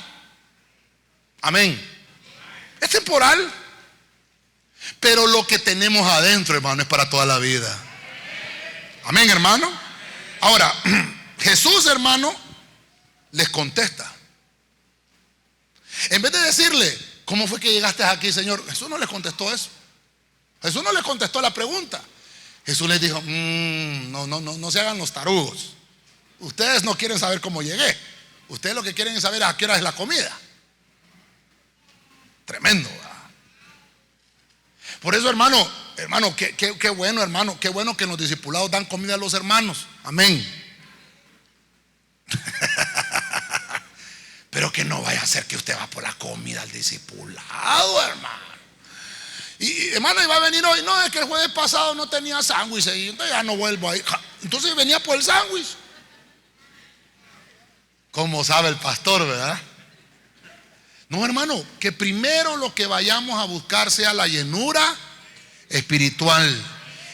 Amén. Es temporal. Pero lo que tenemos adentro, hermano, es para toda la vida. Amén, hermano. Ahora, Jesús, hermano, les contesta. En vez de decirle, ¿cómo fue que llegaste aquí, Señor? Jesús no les contestó eso. Jesús no les contestó la pregunta. Jesús les dijo, no se hagan los tarugos. Ustedes no quieren saber cómo llegué. Ustedes lo que quieren es saber a qué hora es la comida. Tremendo, ¿verdad? Por eso, hermano, qué bueno, hermano, qué bueno que los discipulados dan comida a los hermanos. Amén. Pero que no vaya a ser que usted va por la comida al discipulado, hermano. Y hermano, iba a venir hoy. No, es que el jueves pasado no tenía sándwich y entonces ya no vuelvo ahí. Entonces venía por el sándwich. Como sabe el pastor, ¿verdad? No, hermano, que primero lo que vayamos a buscar sea la llenura espiritual.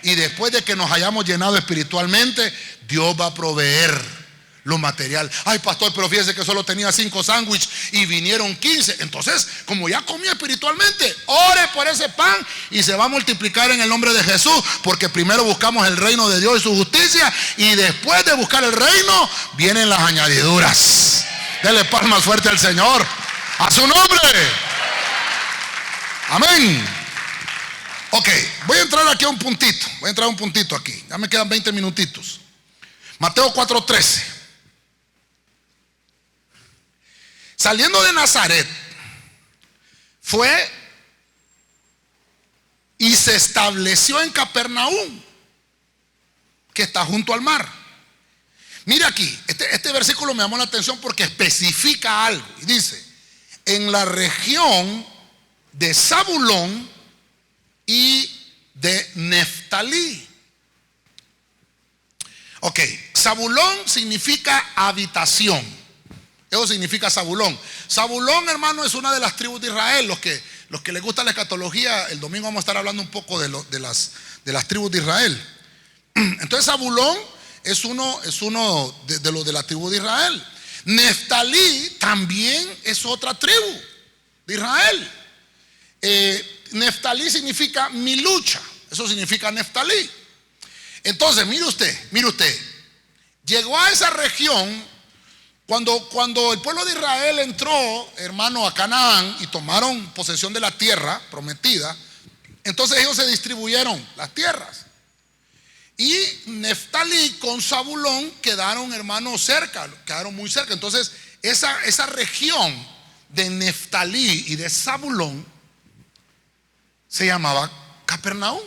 Y después de que nos hayamos llenado espiritualmente, Dios va a proveer lo material. Ay, pastor, pero fíjese que solo tenía 5 sándwiches y vinieron 15. Entonces, como ya comía espiritualmente, ore por ese pan y se va a multiplicar en el nombre de Jesús. Porque primero buscamos el reino de Dios y su justicia, y después de buscar el reino vienen las añadiduras. Dele palmas fuerte al Señor. A su nombre. Amén. Ok, voy a entrar aquí a un puntito. Voy a entrar a un puntito aquí. Ya me quedan 20 minutitos. Mateo 4:13. Saliendo de Nazaret, fue y se estableció en Capernaum, que está junto al mar. Mira aquí, este versículo me llamó la atención porque especifica algo. Y dice, en la región de Zabulón y de Neftalí. Ok, Zabulón significa habitación. Eso significa Zabulón. Zabulón, hermano, es una de las tribus de Israel. Los que les gusta la escatología, el domingo vamos a estar hablando un poco de las tribus de Israel. Entonces Zabulón es uno de los de la tribu de Israel. Neftalí también es otra tribu de Israel. Neftalí significa mi lucha. Eso significa Neftalí. Entonces, mire usted, llegó a esa región cuando el pueblo de Israel entró, hermano, a Canaán y tomaron posesión de la tierra prometida. Entonces ellos se distribuyeron las tierras. Y Neftalí con Zabulón quedaron, hermanos, cerca, quedaron muy cerca. Entonces esa región de Neftalí y de Zabulón se llamaba Capernaum.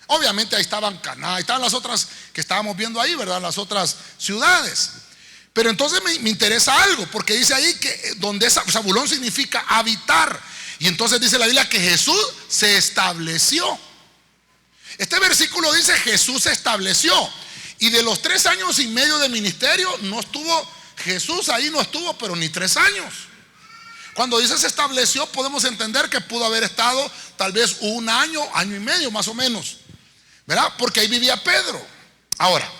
Obviamente ahí estaban Caná, ahí estaban las otras que estábamos viendo ahí, ¿verdad? Las otras ciudades. Pero entonces me interesa algo, porque dice ahí que donde Zabulón significa habitar. Y entonces dice la Biblia que Jesús se estableció. Este versículo dice Jesús se estableció. Y de los 3 años y medio de ministerio no estuvo Jesús ahí, no estuvo, pero ni 3 años. Cuando dice se estableció, podemos entender que pudo haber estado tal vez 1 año, año y medio más o menos, ¿verdad? Porque ahí vivía Pedro. Ahora,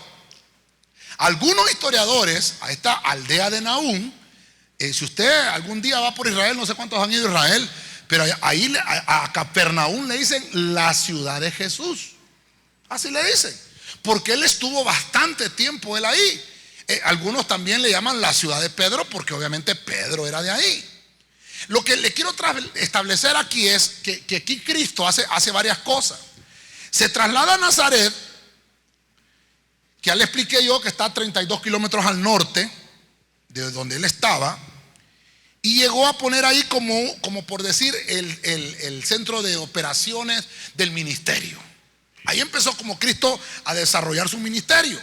algunos historiadores a esta aldea de Naúm, si usted algún día va por Israel, no sé cuántos han ido a Israel, pero ahí a Capernaum le dicen la ciudad de Jesús. Así le dicen, porque él estuvo bastante tiempo él ahí. Algunos también le llaman la ciudad de Pedro, porque obviamente Pedro era de ahí. Lo que le quiero establecer aquí es que aquí Cristo hace varias cosas. Se traslada a Nazaret, que ya le expliqué yo que está a 32 kilómetros al norte de donde él estaba, y llegó a poner ahí como por decir el centro de operaciones del ministerio. Ahí empezó como Cristo a desarrollar su ministerio.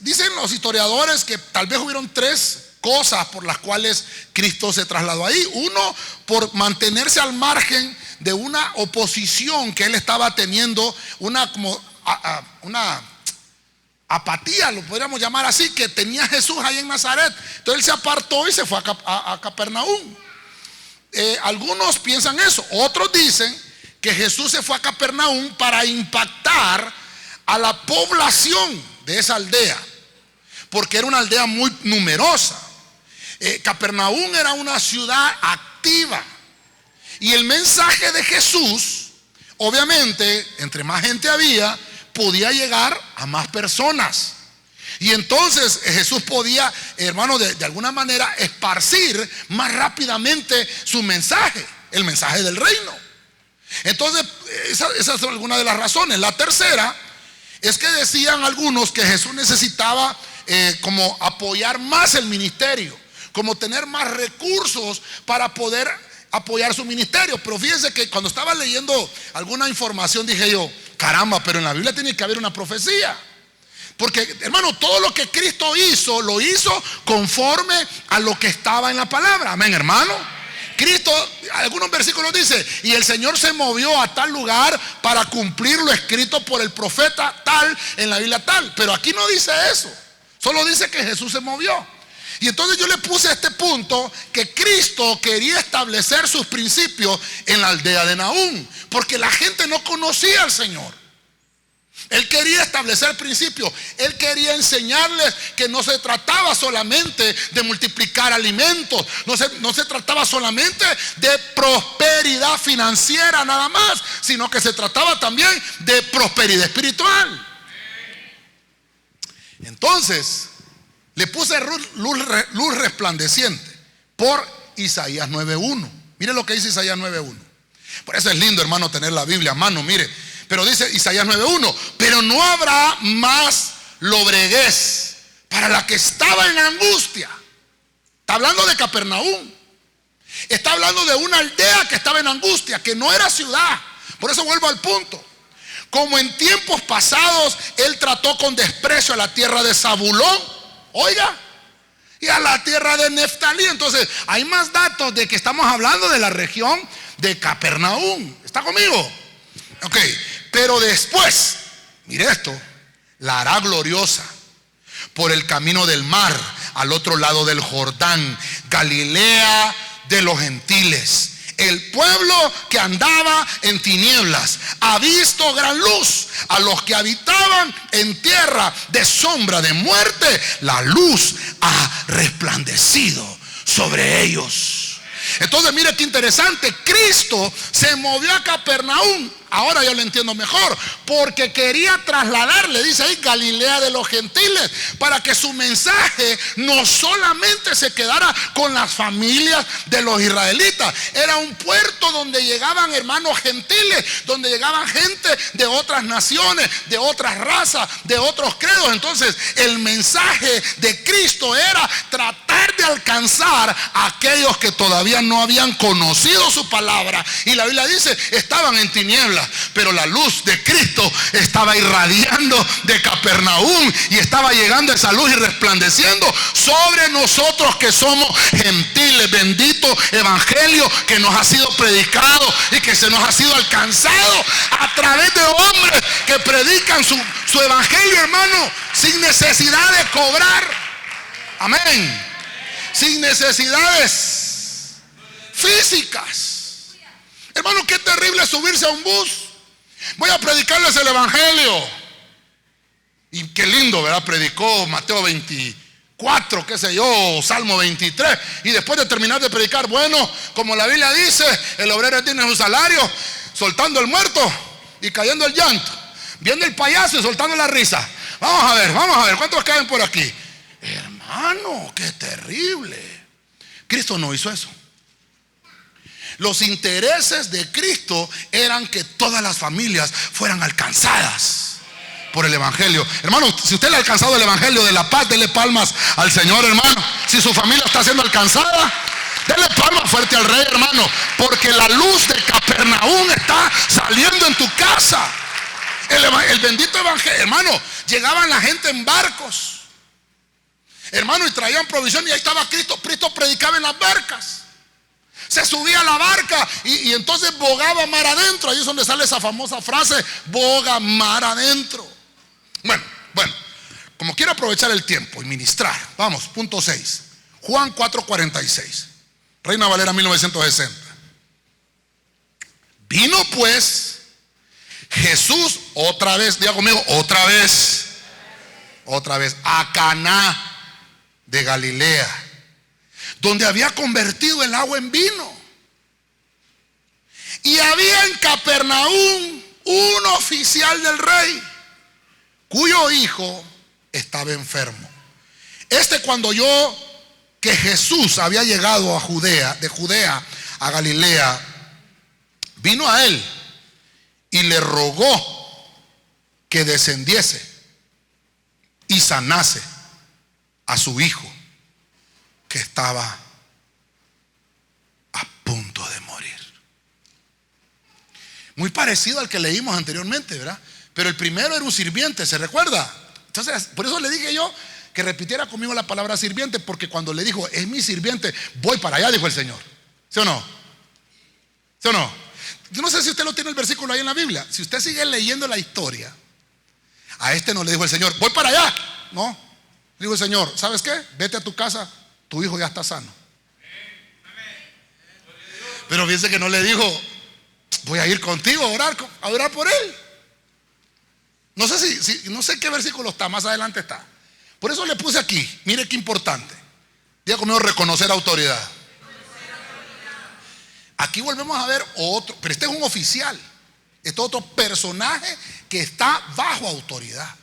Dicen los historiadores que tal vez hubieron 3 cosas por las cuales Cristo se trasladó ahí. Uno, por mantenerse al margen de una oposición que él estaba teniendo, una apatía, lo podríamos llamar así, que tenía Jesús ahí en Nazaret. Entonces él se apartó y se fue a Capernaum. Algunos piensan eso. Otros dicen que Jesús se fue a Capernaum para impactar a la población de esa aldea, porque era una aldea muy numerosa. Capernaum era una ciudad activa, y el mensaje de Jesús, obviamente, entre más gente había, podía llegar a más personas. Y entonces Jesús podía, hermano, de alguna manera esparcir más rápidamente su mensaje, el mensaje del reino. Entonces esas son algunas de las razones. La tercera es que decían algunos que Jesús necesitaba como apoyar más el ministerio, como tener más recursos para poder apoyar su ministerio. Pero fíjense que cuando estaba leyendo alguna información dije yo, caramba, pero en la Biblia tiene que haber una profecía. Porque, hermano, todo lo que Cristo hizo, lo hizo conforme a lo que estaba en la palabra. Amén, hermano. Cristo, algunos versículos dice, y el Señor se movió a tal lugar para cumplir lo escrito por el profeta tal, en la Biblia tal. Pero aquí no dice eso, solo dice que Jesús se movió. Y entonces yo le puse este punto, que Cristo quería establecer sus principios en la aldea de Naúm, porque la gente no conocía al Señor. Él quería establecer principios. Él quería enseñarles que no se trataba solamente de multiplicar alimentos, no se trataba solamente de prosperidad financiera nada más, sino que se trataba también de prosperidad espiritual. Entonces le puse luz resplandeciente por Isaías 9:1. Mire lo que dice Isaías 9:1. Por eso es lindo, hermano, tener la Biblia a mano. Mire, pero dice Isaías 9:1, pero no habrá más lobreguez para la que estaba en angustia. Está hablando de Capernaum. Está hablando de una aldea que estaba en angustia, que no era ciudad. Por eso vuelvo al punto. Como en tiempos pasados él trató con desprecio a la tierra de Zabulón. Oiga, y a la tierra de Neftalí. Entonces hay más datos de que estamos hablando de la región de Capernaum. ¿Está conmigo? Ok, pero después, mire esto, la hará gloriosa por el camino del mar, al otro lado del Jordán, Galilea de los gentiles. El pueblo que andaba en tinieblas ha visto gran luz. A los que habitaban en tierra de sombra de muerte, la luz ha resplandecido sobre ellos. Entonces mire qué interesante, Cristo se movió a Capernaum. Ahora yo lo entiendo mejor, porque quería trasladarle, dice ahí, Galilea de los gentiles, para que su mensaje no solamente se quedara con las familias de los israelitas. Era un puerto donde llegaban hermanos gentiles, donde llegaban gente de otras naciones, de otras razas, de otros credos. Entonces el mensaje de Cristo era tratar de alcanzar a aquellos que todavía no habían conocido su palabra. Y la Biblia dice, estaban en tinieblas, pero la luz de Cristo estaba irradiando de Capernaum y estaba llegando esa luz y resplandeciendo sobre nosotros que somos gentiles. Bendito evangelio que nos ha sido predicado y que se nos ha sido alcanzado a través de hombres que predican su evangelio, hermano, sin necesidad de cobrar. Amén. Sin necesidades físicas. Hermano, qué terrible subirse a un bus. Voy a predicarles el evangelio. Y qué lindo, ¿verdad? Predicó Mateo 24, qué sé yo, Salmo 23. Y después de terminar de predicar, bueno, como la Biblia dice, el obrero tiene su salario, soltando el muerto y cayendo el llanto, viendo el payaso y soltando la risa. Vamos a ver, ¿cuántos caen por aquí? Hermano, qué terrible. Cristo no hizo eso. Los intereses de Cristo eran que todas las familias fueran alcanzadas por el evangelio. Hermano, si usted le ha alcanzado el evangelio de la paz, dele palmas al Señor, hermano. Si su familia está siendo alcanzada, dele palmas fuerte al Rey, hermano, porque la luz de Capernaum está saliendo en tu casa. El bendito evangelio, hermano, llegaban la gente en barcos, hermano, y traían provisión, y ahí estaba Cristo. Cristo predicaba en las barcas. Se subía a la barca y entonces bogaba mar adentro. Ahí es donde sale esa famosa frase, boga mar adentro. Bueno, como quiero aprovechar el tiempo y ministrar, vamos, punto 6, Juan 4:46, Reina Valera 1960. Vino pues Jesús otra vez, diga conmigo, otra vez a Caná de Galilea, donde había convertido el agua en vino. Y había en Capernaum un oficial del rey, cuyo hijo estaba enfermo. Cuando oyó que Jesús había llegado a Judea, de Judea a Galilea, vino a él y le rogó que descendiese y sanase a su hijo, que estaba a punto de morir. Muy parecido al que leímos anteriormente, ¿verdad? Pero el primero era un sirviente, ¿se recuerda? Entonces, por eso le dije yo que repitiera conmigo la palabra sirviente, porque cuando le dijo, es mi sirviente, voy para allá, dijo el Señor. ¿Sí o no? ¿Sí o no? Yo no sé si usted lo tiene el versículo ahí en la Biblia. Si usted sigue leyendo la historia, a no le dijo el Señor, voy para allá. No, dijo el Señor, ¿sabes qué? Vete a tu casa, tu hijo ya está sano. Pero fíjense que no le dijo, voy a ir contigo a orar por él. No sé no sé qué versículo está, más adelante está. Por eso le puse aquí, mire qué importante. Diga conmigo, reconocer autoridad. Aquí volvemos a ver otro, pero este es un oficial. Este es otro personaje que está bajo autoridad.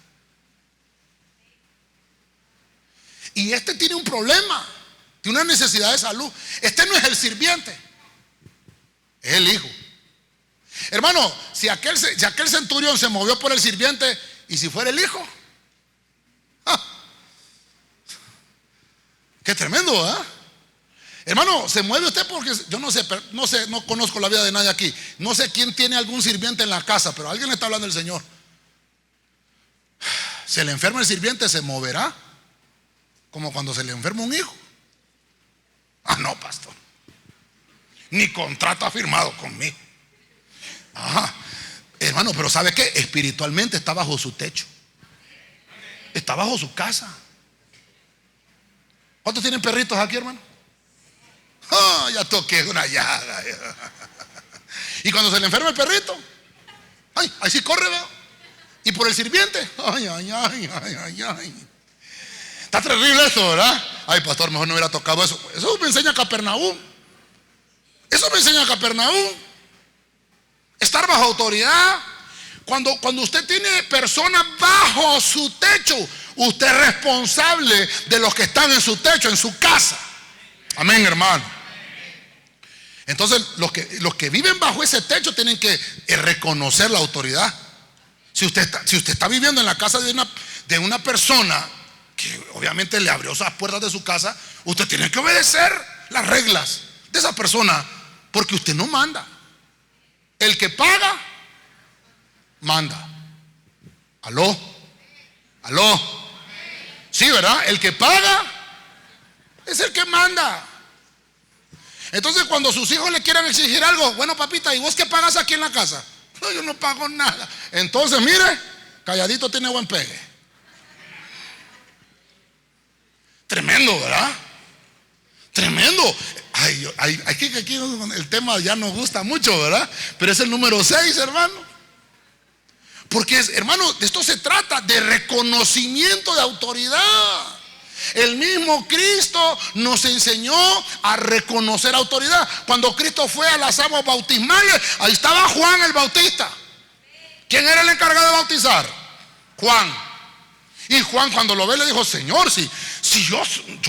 Y este tiene un problema, tiene una necesidad de salud. Este no es el sirviente, es el hijo. Hermano, si aquel centurión se movió por el sirviente, ¿y si fuera el hijo? ¡Ah! Qué tremendo, ¿verdad? Hermano, se mueve usted porque yo no sé, no conozco la vida de nadie aquí. No sé quién tiene algún sirviente en la casa, pero alguien le está hablando el Señor. Se le enferma el sirviente, se moverá. como cuando se le enferma un hijo. Ah, no, pastor, ni contrato ha firmado conmigo. Ajá. Hermano, pero ¿sabe qué? Espiritualmente está bajo su techo, está bajo su casa. ¿Cuántos tienen perritos aquí, hermano? Ah, ya toqué una llaga. Y cuando se le enferma el perrito, ay, ahí sí corre, ¿verdad? Y por el sirviente, ay, ay, ay, ay, ay, ay. Está terrible eso, ¿verdad? Ay, pastor, mejor no hubiera tocado eso. Eso me enseña Capernaum. Eso me enseña Capernaum. Estar bajo autoridad. Cuando usted tiene personas bajo su techo, usted es responsable de los que están en su techo, en su casa. Amén, hermano. Entonces los que viven bajo ese techo tienen que reconocer la autoridad. Si usted está viviendo en la casa de una persona que obviamente le abrió esas puertas de su casa, usted tiene que obedecer las reglas de esa persona, porque usted no manda. El que paga, manda. ¿Aló? Sí, ¿verdad? El que paga es el que manda. Entonces cuando sus hijos le quieran exigir algo, bueno, papita, ¿y vos qué pagas aquí en la casa? No, yo no pago nada. Entonces, mire, calladito tiene buen pegue. Tremendo, ¿verdad? Tremendo. Ay, aquí el tema ya nos gusta mucho, ¿verdad? Pero es el número 6, hermano. Porque, hermano, de esto se trata, de reconocimiento de autoridad. El mismo Cristo nos enseñó a reconocer autoridad. Cuando Cristo fue a las aguas bautismales, ahí estaba Juan el Bautista. ¿Quién era el encargado de bautizar? Juan. Y Juan, cuando lo ve, le dijo: Señor, si yo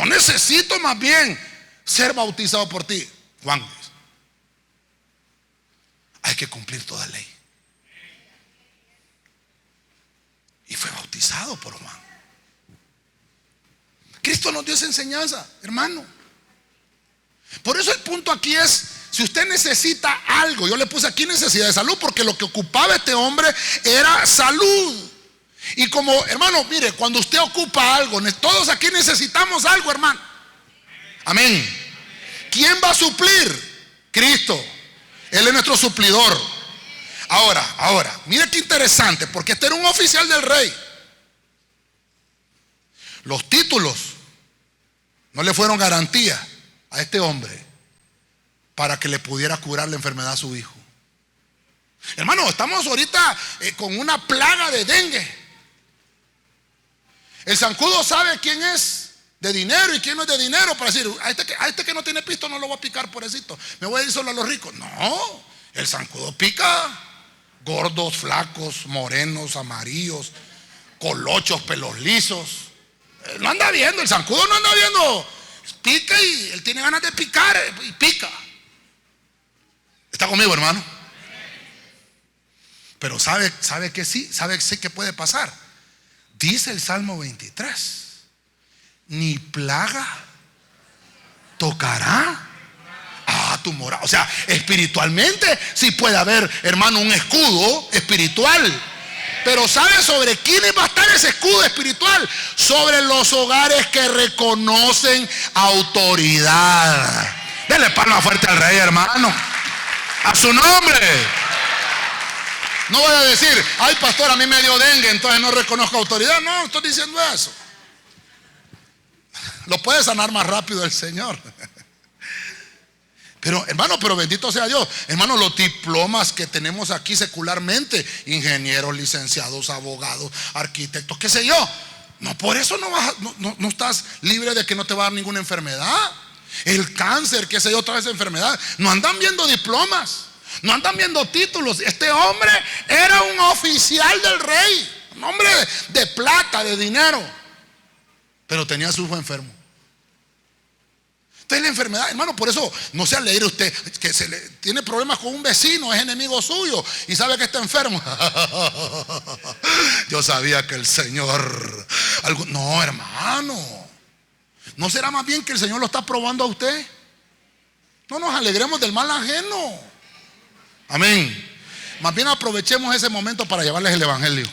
necesito más bien ser bautizado por ti. Juan, hay que cumplir toda ley. Y fue bautizado por Juan. Cristo nos dio esa enseñanza, hermano. Por eso el punto aquí es: si usted necesita algo, yo le puse aquí necesidad de salud, porque lo que ocupaba este hombre era salud. Y como, hermano, mire, cuando usted ocupa algo, todos aquí necesitamos algo, hermano. Amén. ¿Quién va a suplir? Cristo. Él es nuestro suplidor. Ahora, mire qué interesante, porque este era un oficial del rey. Los títulos no le fueron garantía a este hombre para que le pudiera curar la enfermedad a su hijo. Hermano, estamos ahorita con una plaga de dengue. El zancudo sabe quién es de dinero y quién no es de dinero, para decir: a este que no tiene pisto no lo voy a picar, pobrecito, me voy a ir solo a los ricos. No, el zancudo pica gordos, flacos, morenos, amarillos, colochos, pelos lisos. No anda viendo, el zancudo no anda viendo. Pica, y él tiene ganas de picar y pica. ¿Está conmigo, hermano? Pero sabe que sí, sabe que puede pasar. Dice el Salmo 23: ni plaga tocará a tu morada. O sea, espiritualmente sí puede haber, hermano, un escudo espiritual. Pero ¿sabe sobre quiénes va a estar ese escudo espiritual? Sobre los hogares que reconocen autoridad. Denle palmas fuerte al rey, hermano. A su nombre. No voy a decir: ay, pastor, a mí me dio dengue, entonces no reconozco autoridad. No estoy diciendo eso. Lo puede sanar más rápido el Señor. Pero, hermano, pero bendito sea Dios. Hermano, los diplomas que tenemos aquí secularmente, ingenieros, licenciados, abogados, arquitectos, qué sé yo, no, por eso no estás libre de que no te va a dar ninguna enfermedad. El cáncer, qué sé yo, otra vez enfermedad. No andan viendo diplomas, no andan viendo títulos. Este hombre era un oficial del rey, un hombre de plata, de dinero, pero tenía a su hijo enfermo. Entonces la enfermedad, hermano, por eso no se alegra usted que tiene problemas con un vecino, es enemigo suyo y sabe que está enfermo. Yo sabía que el Señor no, hermano, ¿no será más bien que el Señor lo está probando a usted? No nos alegremos del mal ajeno. Amén. Más bien aprovechemos ese momento para llevarles el evangelio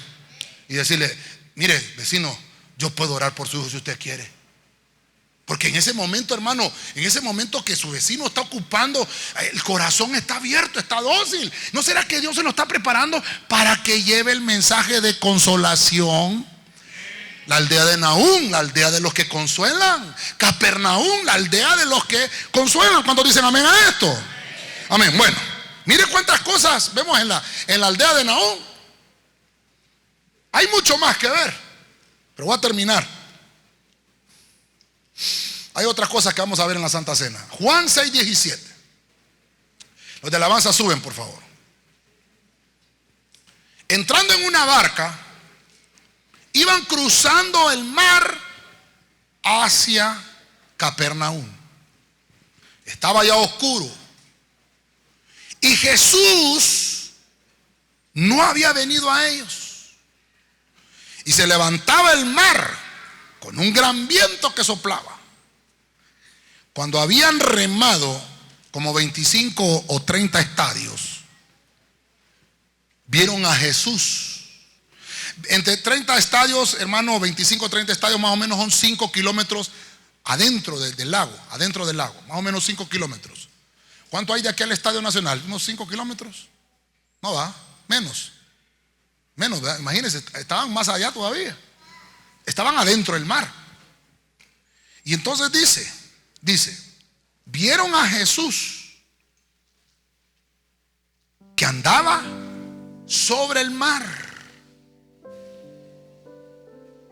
y decirle: mire, vecino, yo puedo orar por su hijo si usted quiere. Porque en ese momento, hermano, en ese momento que su vecino está ocupando, el corazón está abierto, está dócil. ¿No será que Dios se lo está preparando para que lleve el mensaje de consolación? La aldea de Nahum, la aldea de los que consuelan. Capernaum, la aldea de los que consuelan. ¿Cuántos dicen amén a esto? Amén. Bueno, mire cuántas cosas vemos en la aldea de Nahum. Hay mucho más que ver, pero voy a terminar. Hay otras cosas que vamos a ver en la Santa Cena. Juan 6:17. Los de alabanza suben, por favor. Entrando en una barca, iban cruzando el mar hacia Capernaum. Estaba ya oscuro. Y Jesús no había venido a ellos. Y se levantaba el mar con un gran viento que soplaba. Cuando habían remado como 25 o 30 estadios, vieron a Jesús. Entre 30 estadios, hermano, 25 o 30 estadios, más o menos son 5 kilómetros adentro del lago, más o menos 5 kilómetros. ¿Cuánto hay de aquí al Estadio Nacional? ¿Unos 5 kilómetros? No va, menos, ¿verdad? Imagínense, estaban más allá todavía. Estaban adentro del mar. Y entonces dice, vieron a Jesús que andaba sobre el mar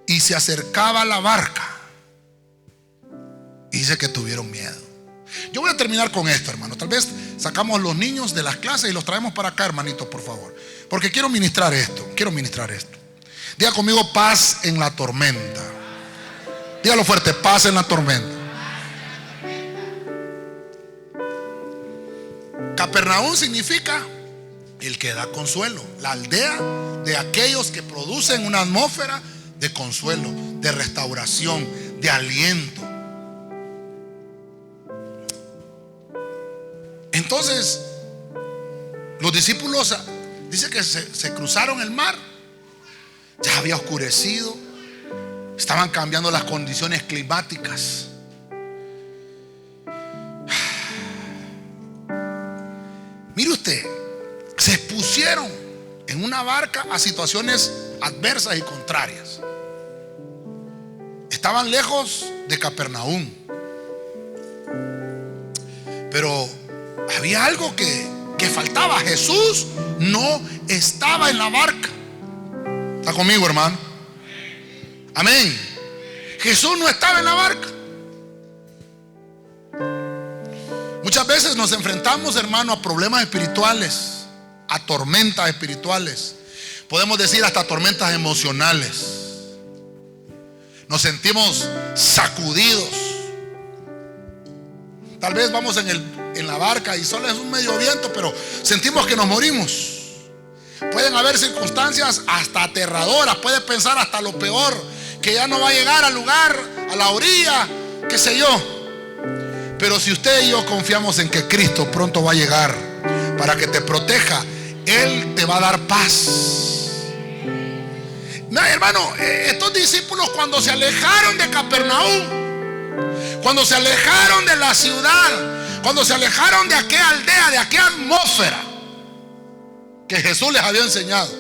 y se acercaba a la barca. Y dice que tuvieron miedo. Yo voy a terminar con esto, hermano. Tal vez sacamos los niños de las clases y los traemos para acá, hermanitos, por favor. Porque quiero ministrar esto. Diga conmigo: paz en la tormenta. Dígalo fuerte: paz en la tormenta. Capernaum significa el que da consuelo, la aldea de aquellos que producen una atmósfera de consuelo, de restauración, de aliento. Entonces, los discípulos, dice que se cruzaron el mar. Ya había oscurecido, estaban cambiando las condiciones climáticas. Mire usted, se expusieron en una barca a situaciones adversas y contrarias. Estaban lejos de Capernaum, pero había algo que faltaba. Jesús no estaba en la barca. ¿Está conmigo, hermano? Amén. Jesús no estaba en la barca. Muchas veces nos enfrentamos, hermano, a problemas espirituales, a tormentas espirituales. Podemos decir hasta tormentas emocionales. Nos sentimos sacudidos. Tal vez vamos en la barca y solo es un medio viento, pero sentimos que nos morimos. Pueden haber circunstancias hasta aterradoras. Puede pensar hasta lo peor, que ya no va a llegar al lugar, a la orilla, qué sé yo. Pero si usted y yo confiamos en que Cristo pronto va a llegar para que te proteja, Él te va a dar paz. No, hermano, estos discípulos, cuando se alejaron de Capernaum, cuando se alejaron de la ciudad, cuando se alejaron de aquella aldea, de aquella atmósfera que Jesús les había enseñado,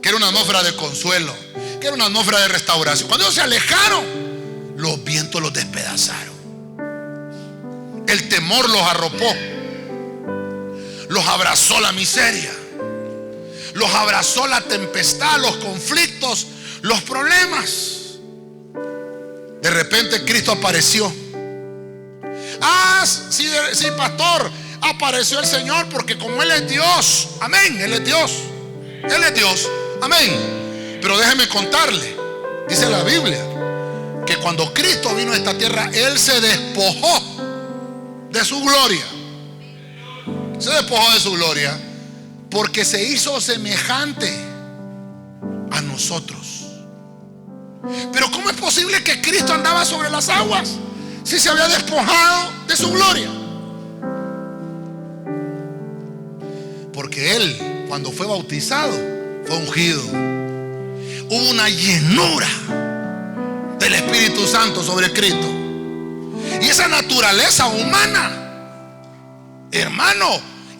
que era una atmósfera de consuelo, que era una atmósfera de restauración, cuando ellos se alejaron, los vientos los despedazaron. El temor los arropó, los abrazó la miseria, los abrazó la tempestad, los conflictos, los problemas. De repente Cristo apareció. Sí, pastor, apareció el Señor, porque como Él es Dios, amén, Él es Dios, amén. Pero déjeme contarle, dice la Biblia, que cuando Cristo vino a esta tierra, Él se despojó de su gloria. Se despojó de su gloria porque se hizo semejante a nosotros. Pero ¿cómo es posible que Cristo andaba sobre las aguas si se había despojado de su gloria? Porque Él, cuando fue bautizado, fue ungido. Hubo una llenura del Espíritu Santo sobre Cristo. Y esa naturaleza humana, hermano,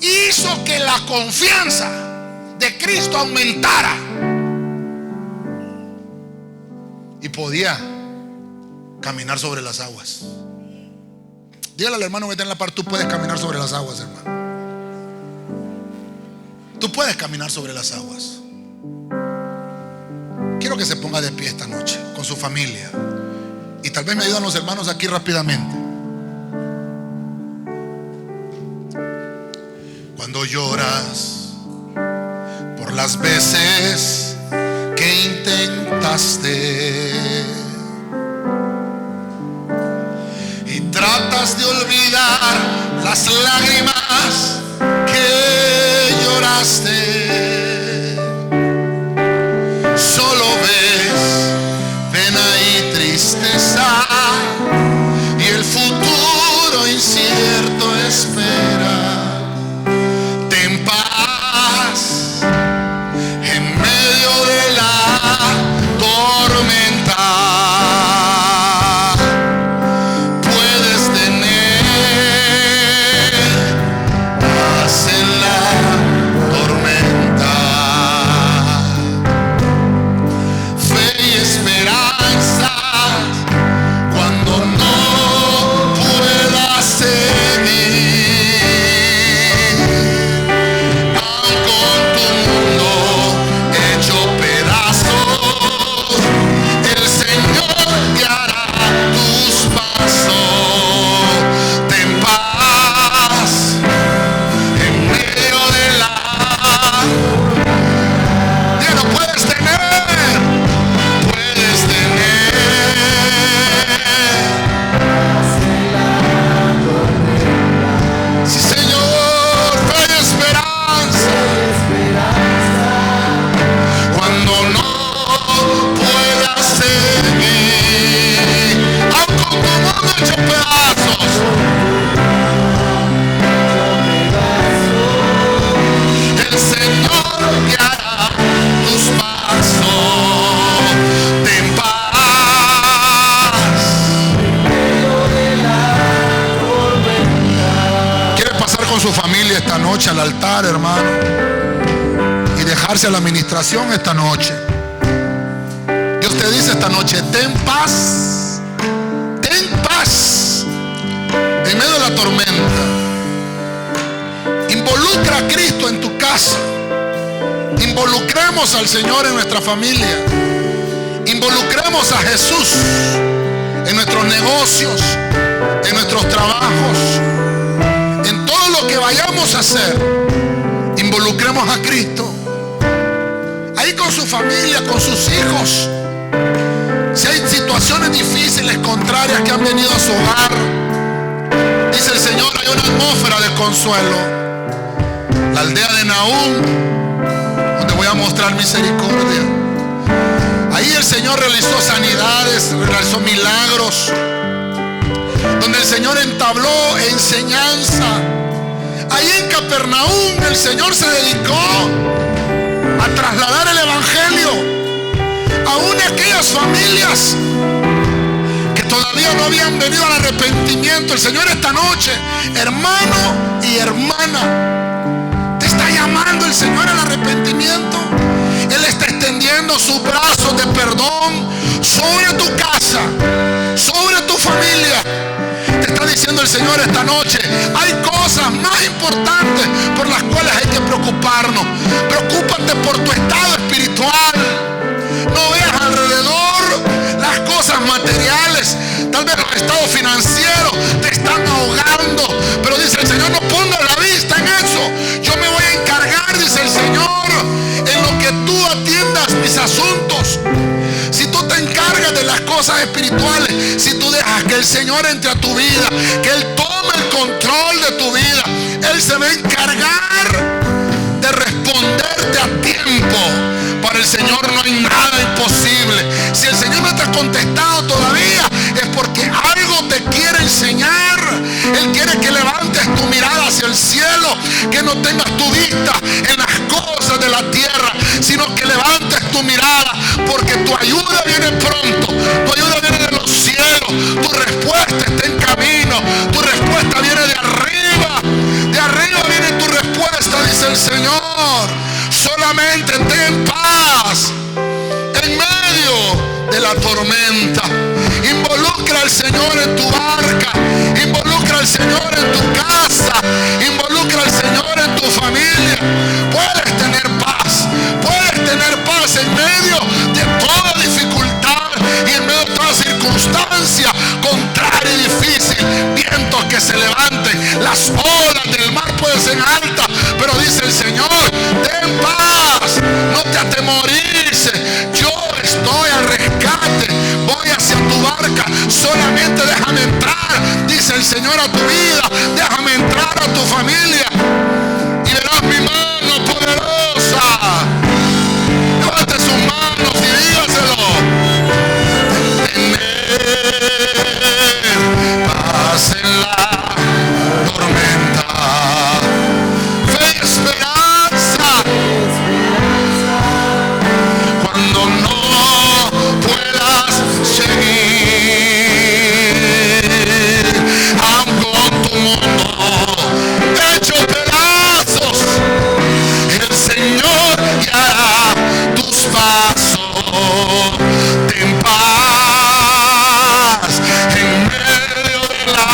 hizo que la confianza de Cristo aumentara. Y podía caminar sobre las aguas. Dígale al hermano que está en la par: tú puedes caminar sobre las aguas, hermano. Tú puedes caminar sobre las aguas. Quiero que se ponga de pie esta noche con su familia. Y tal vez me ayudan los hermanos aquí rápidamente. Cuando lloras por las veces que intentaste y tratas de olvidar las lágrimas que lloraste, solo ves pena y tristeza y el futuro incierto espera. Ten paz en medio de la tormenta. Puedes tener paz en la tormenta, fe y esperanza cuando no puedas seguir. Aun con tu mundo hecho pedazos, el Señor guiará tus pasos. Ten paz en medio de la... Ya no puedes tener, puedes tener. Sí, Señor, fe y esperanza cuando no puedas seguir. Aun con tu mundo hecho pedazos, el Señor guiará tus pasos. Ten paz. ¿Quiere pasar con su familia esta noche al altar, hermano? Y dejarse a la administración esta noche. Dios te dice esta noche: ten paz. Ten paz en medio de la tormenta. Involucra a Cristo en tu casa. Involucremos al Señor en nuestra familia. Involucremos a Jesús en nuestros negocios, en nuestros trabajos, en todo lo que vayamos a hacer. Involucremos a Cristo ahí con su familia, con sus hijos. Si hay situaciones difíciles, contrarias que han venido a su hogar, dice el Señor, hay una atmósfera de consuelo. La aldea de Nahum, donde voy a mostrar misericordia. Ahí el Señor realizó sanidades, realizó milagros, donde el Señor entabló enseñanza. Ahí en Capernaum el Señor se dedicó a trasladar el evangelio aún a aquellas familias que todavía no habían venido al arrepentimiento. El Señor esta noche, hermano y hermana, te está llamando el Señor al arrepentimiento. Él está extendiendo sus brazos de perdón sobre tu casa, sobre tu familia. Te está diciendo el Señor esta noche: hay cosas más importantes por las cuales hay que preocuparnos. Preocúpate por tu estado espiritual. No veas alrededor las cosas materiales. Tal vez los estados financieros te están ahogando, pero dice el Señor: no pongas la vista en eso. Yo me voy a encargar, dice el Señor, en lo que tú atiendas mis asuntos. Si tú te encargas de las cosas espirituales, si tú dejas que el Señor entre a tu vida, que Él tome el control de tu vida, Él se va a encargar de responderte a tiempo. Para el Señor no hay nada imposible. Si el Señor no te ha contestado todavía, es porque algo te quiere enseñar. Él quiere que levantes tu mirada hacia el cielo, que no tengas tu vista en las cosas de la tierra, sino que levantes tu mirada, porque tu ayuda viene pronto, tu ayuda viene de los cielos, tu respuesta está en camino. Señor en tu barca, involucra al Señor en tu casa, involucra al Señor en tu familia. Puedes tener paz en medio de toda dificultad y en medio de toda circunstancia contraria y difícil. Vientos que se levanten, las olas del mar pueden ser altas, pero dice el Señor: ten paz, no te atemorices, yo estoy al rescate, voy hacia tu barca, solamente déjame entrar, dice el Señor, a tu vida, déjame entrar a tu familia y verás mi mano poderosa. Levante sus manos y dígaselo: tener paz en la tormenta, fe y esperanza cuando no puedas seguir, aun con tu mundo hecho pedazos, el Señor guiará tus pasos. Ten paz en medio de la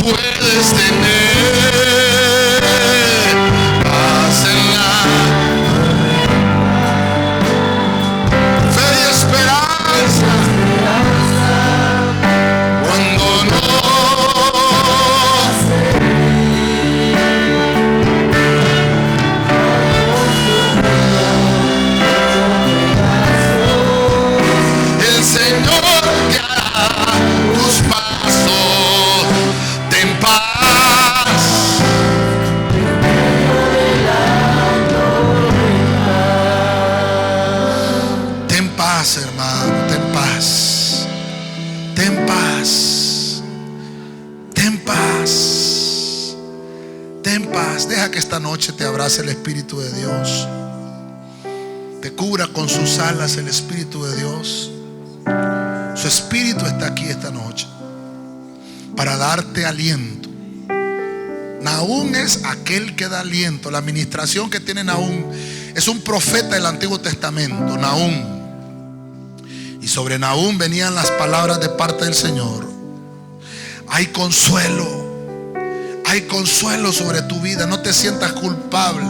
puedes tener paz en la fe y esperanza cuando no el Señor guiará tus pasos. Ten paz. Ten paz, hermano, ten paz. Ten paz. Ten paz. Ten paz. Deja que esta noche te abrace el Espíritu de Dios. Te cubra con sus alas el Espíritu de Dios. Su Espíritu está aquí esta noche para darte aliento. Nahum es aquel que da aliento. La administración que tiene Nahum es un profeta del Antiguo Testamento, Nahum. Y sobre Nahum venían las palabras de parte del Señor: hay consuelo sobre tu vida. No te sientas culpable.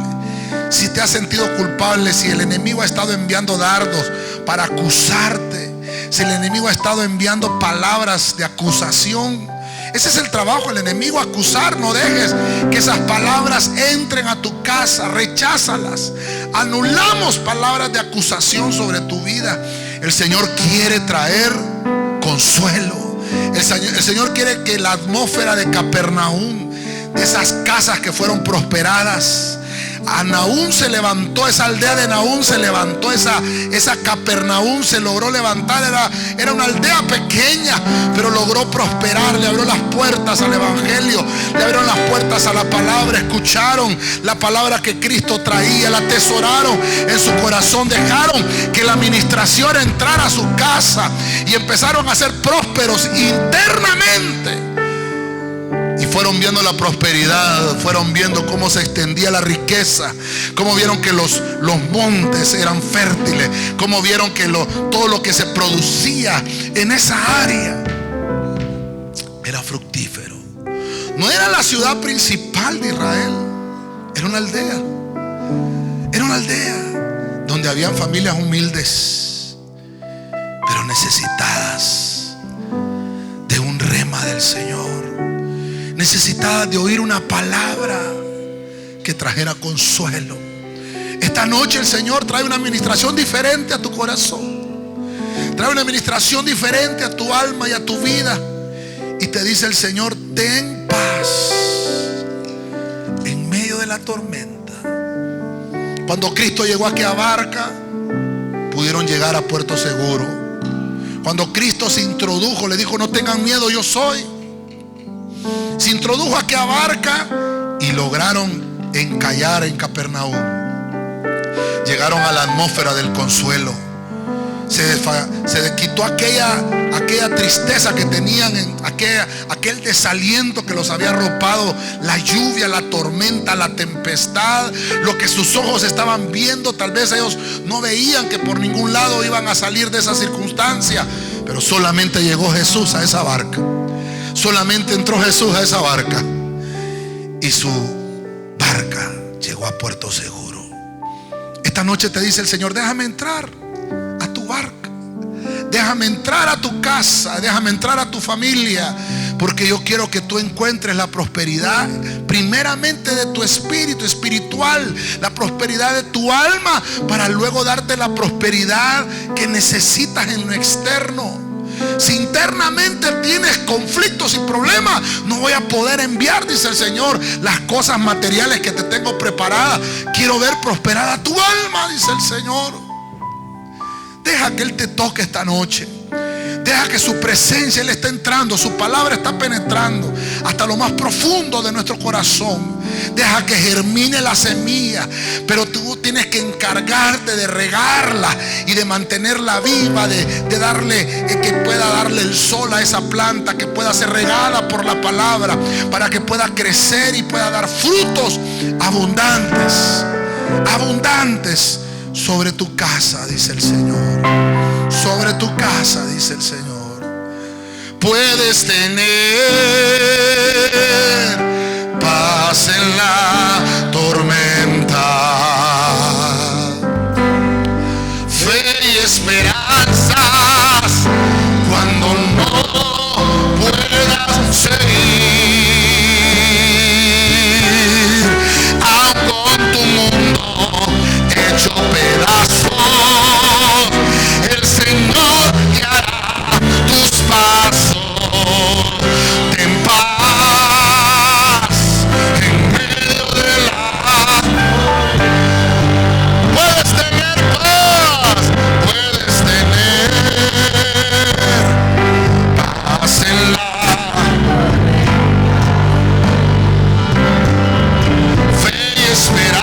Si te has sentido culpable, si el enemigo ha estado enviando dardos para acusarte, si el enemigo ha estado enviando palabras de acusación, ese es el trabajo del enemigo, acusar. No dejes que esas palabras entren a tu casa, recházalas. Anulamos palabras de acusación sobre tu vida. El Señor quiere traer consuelo. El Señor quiere que la atmósfera de Capernaum, de esas casas que fueron prosperadas, a Nahum se levantó, esa aldea de Nahum se levantó, esa Capernaum se logró levantar. Era una aldea pequeña, pero logró prosperar. Le abrió las puertas al evangelio, le abrieron las puertas a la palabra. Escucharon la palabra que Cristo traía, la atesoraron en su corazón, dejaron que la administración entrara a su casa y empezaron a ser prósperos internamente. Y fueron viendo la prosperidad, fueron viendo cómo se extendía la riqueza, cómo vieron que los montes eran fértiles, cómo vieron que todo lo que se producía en esa área era fructífero. No era la ciudad principal de Israel, era una aldea. Era una aldea donde habían familias humildes, pero necesitadas de un rema del Señor, necesitadas de oír una palabra que trajera consuelo. Esta noche el Señor trae una administración diferente a tu corazón, trae una administración diferente a tu alma y a tu vida. Y te dice el Señor: ten paz en medio de la tormenta. Cuando Cristo llegó aquí a Barca, pudieron llegar a Puerto Seguro. Cuando Cristo se introdujo, le dijo: no tengan miedo, yo soy. Se introdujo aquí a Barca y lograron encallar en Capernaum. Llegaron a la atmósfera del consuelo. Se quitó aquella tristeza que tenían, aquel desaliento que los había arropado, la lluvia, la tormenta, la tempestad, lo que sus ojos estaban viendo. Tal vez ellos no veían que por ningún lado iban a salir de esa circunstancia, pero solamente llegó Jesús a esa barca. Solamente entró Jesús a esa barca y su barca llegó a puerto seguro. Esta noche te dice el Señor: déjame entrar a tu barca, déjame entrar a tu casa, déjame entrar a tu familia, porque yo quiero que tú encuentres la prosperidad primeramente de tu espíritu espiritual, la prosperidad de tu alma, para luego darte la prosperidad que necesitas en lo externo. Si internamente tienes conflictos y problemas, no voy a poder enviar, dice el Señor, las cosas materiales que te tengo preparadas. Quiero ver prosperada tu alma, dice el Señor. Deja que Él te toque esta noche. Deja que su presencia, Él está entrando, su palabra está penetrando hasta lo más profundo de nuestro corazón. Deja que germine la semilla, pero tú tienes que encargarte de regarla y de mantenerla viva, de darle, que pueda darle el sol a esa planta, que pueda ser regada por la palabra, para que pueda crecer y pueda dar frutos abundantes, abundantes sobre tu casa, dice el Señor. Sobre tu casa, dice el Señor. Puedes tener paz en la tormenta, fe y esperanzas cuando no puedas seguir, aun con tu mundo hecho pedazos. El Señor guiará tus pasos. Ten paz en medio de la... Puedes tener paz, puedes tener paz en la fe y esperanza.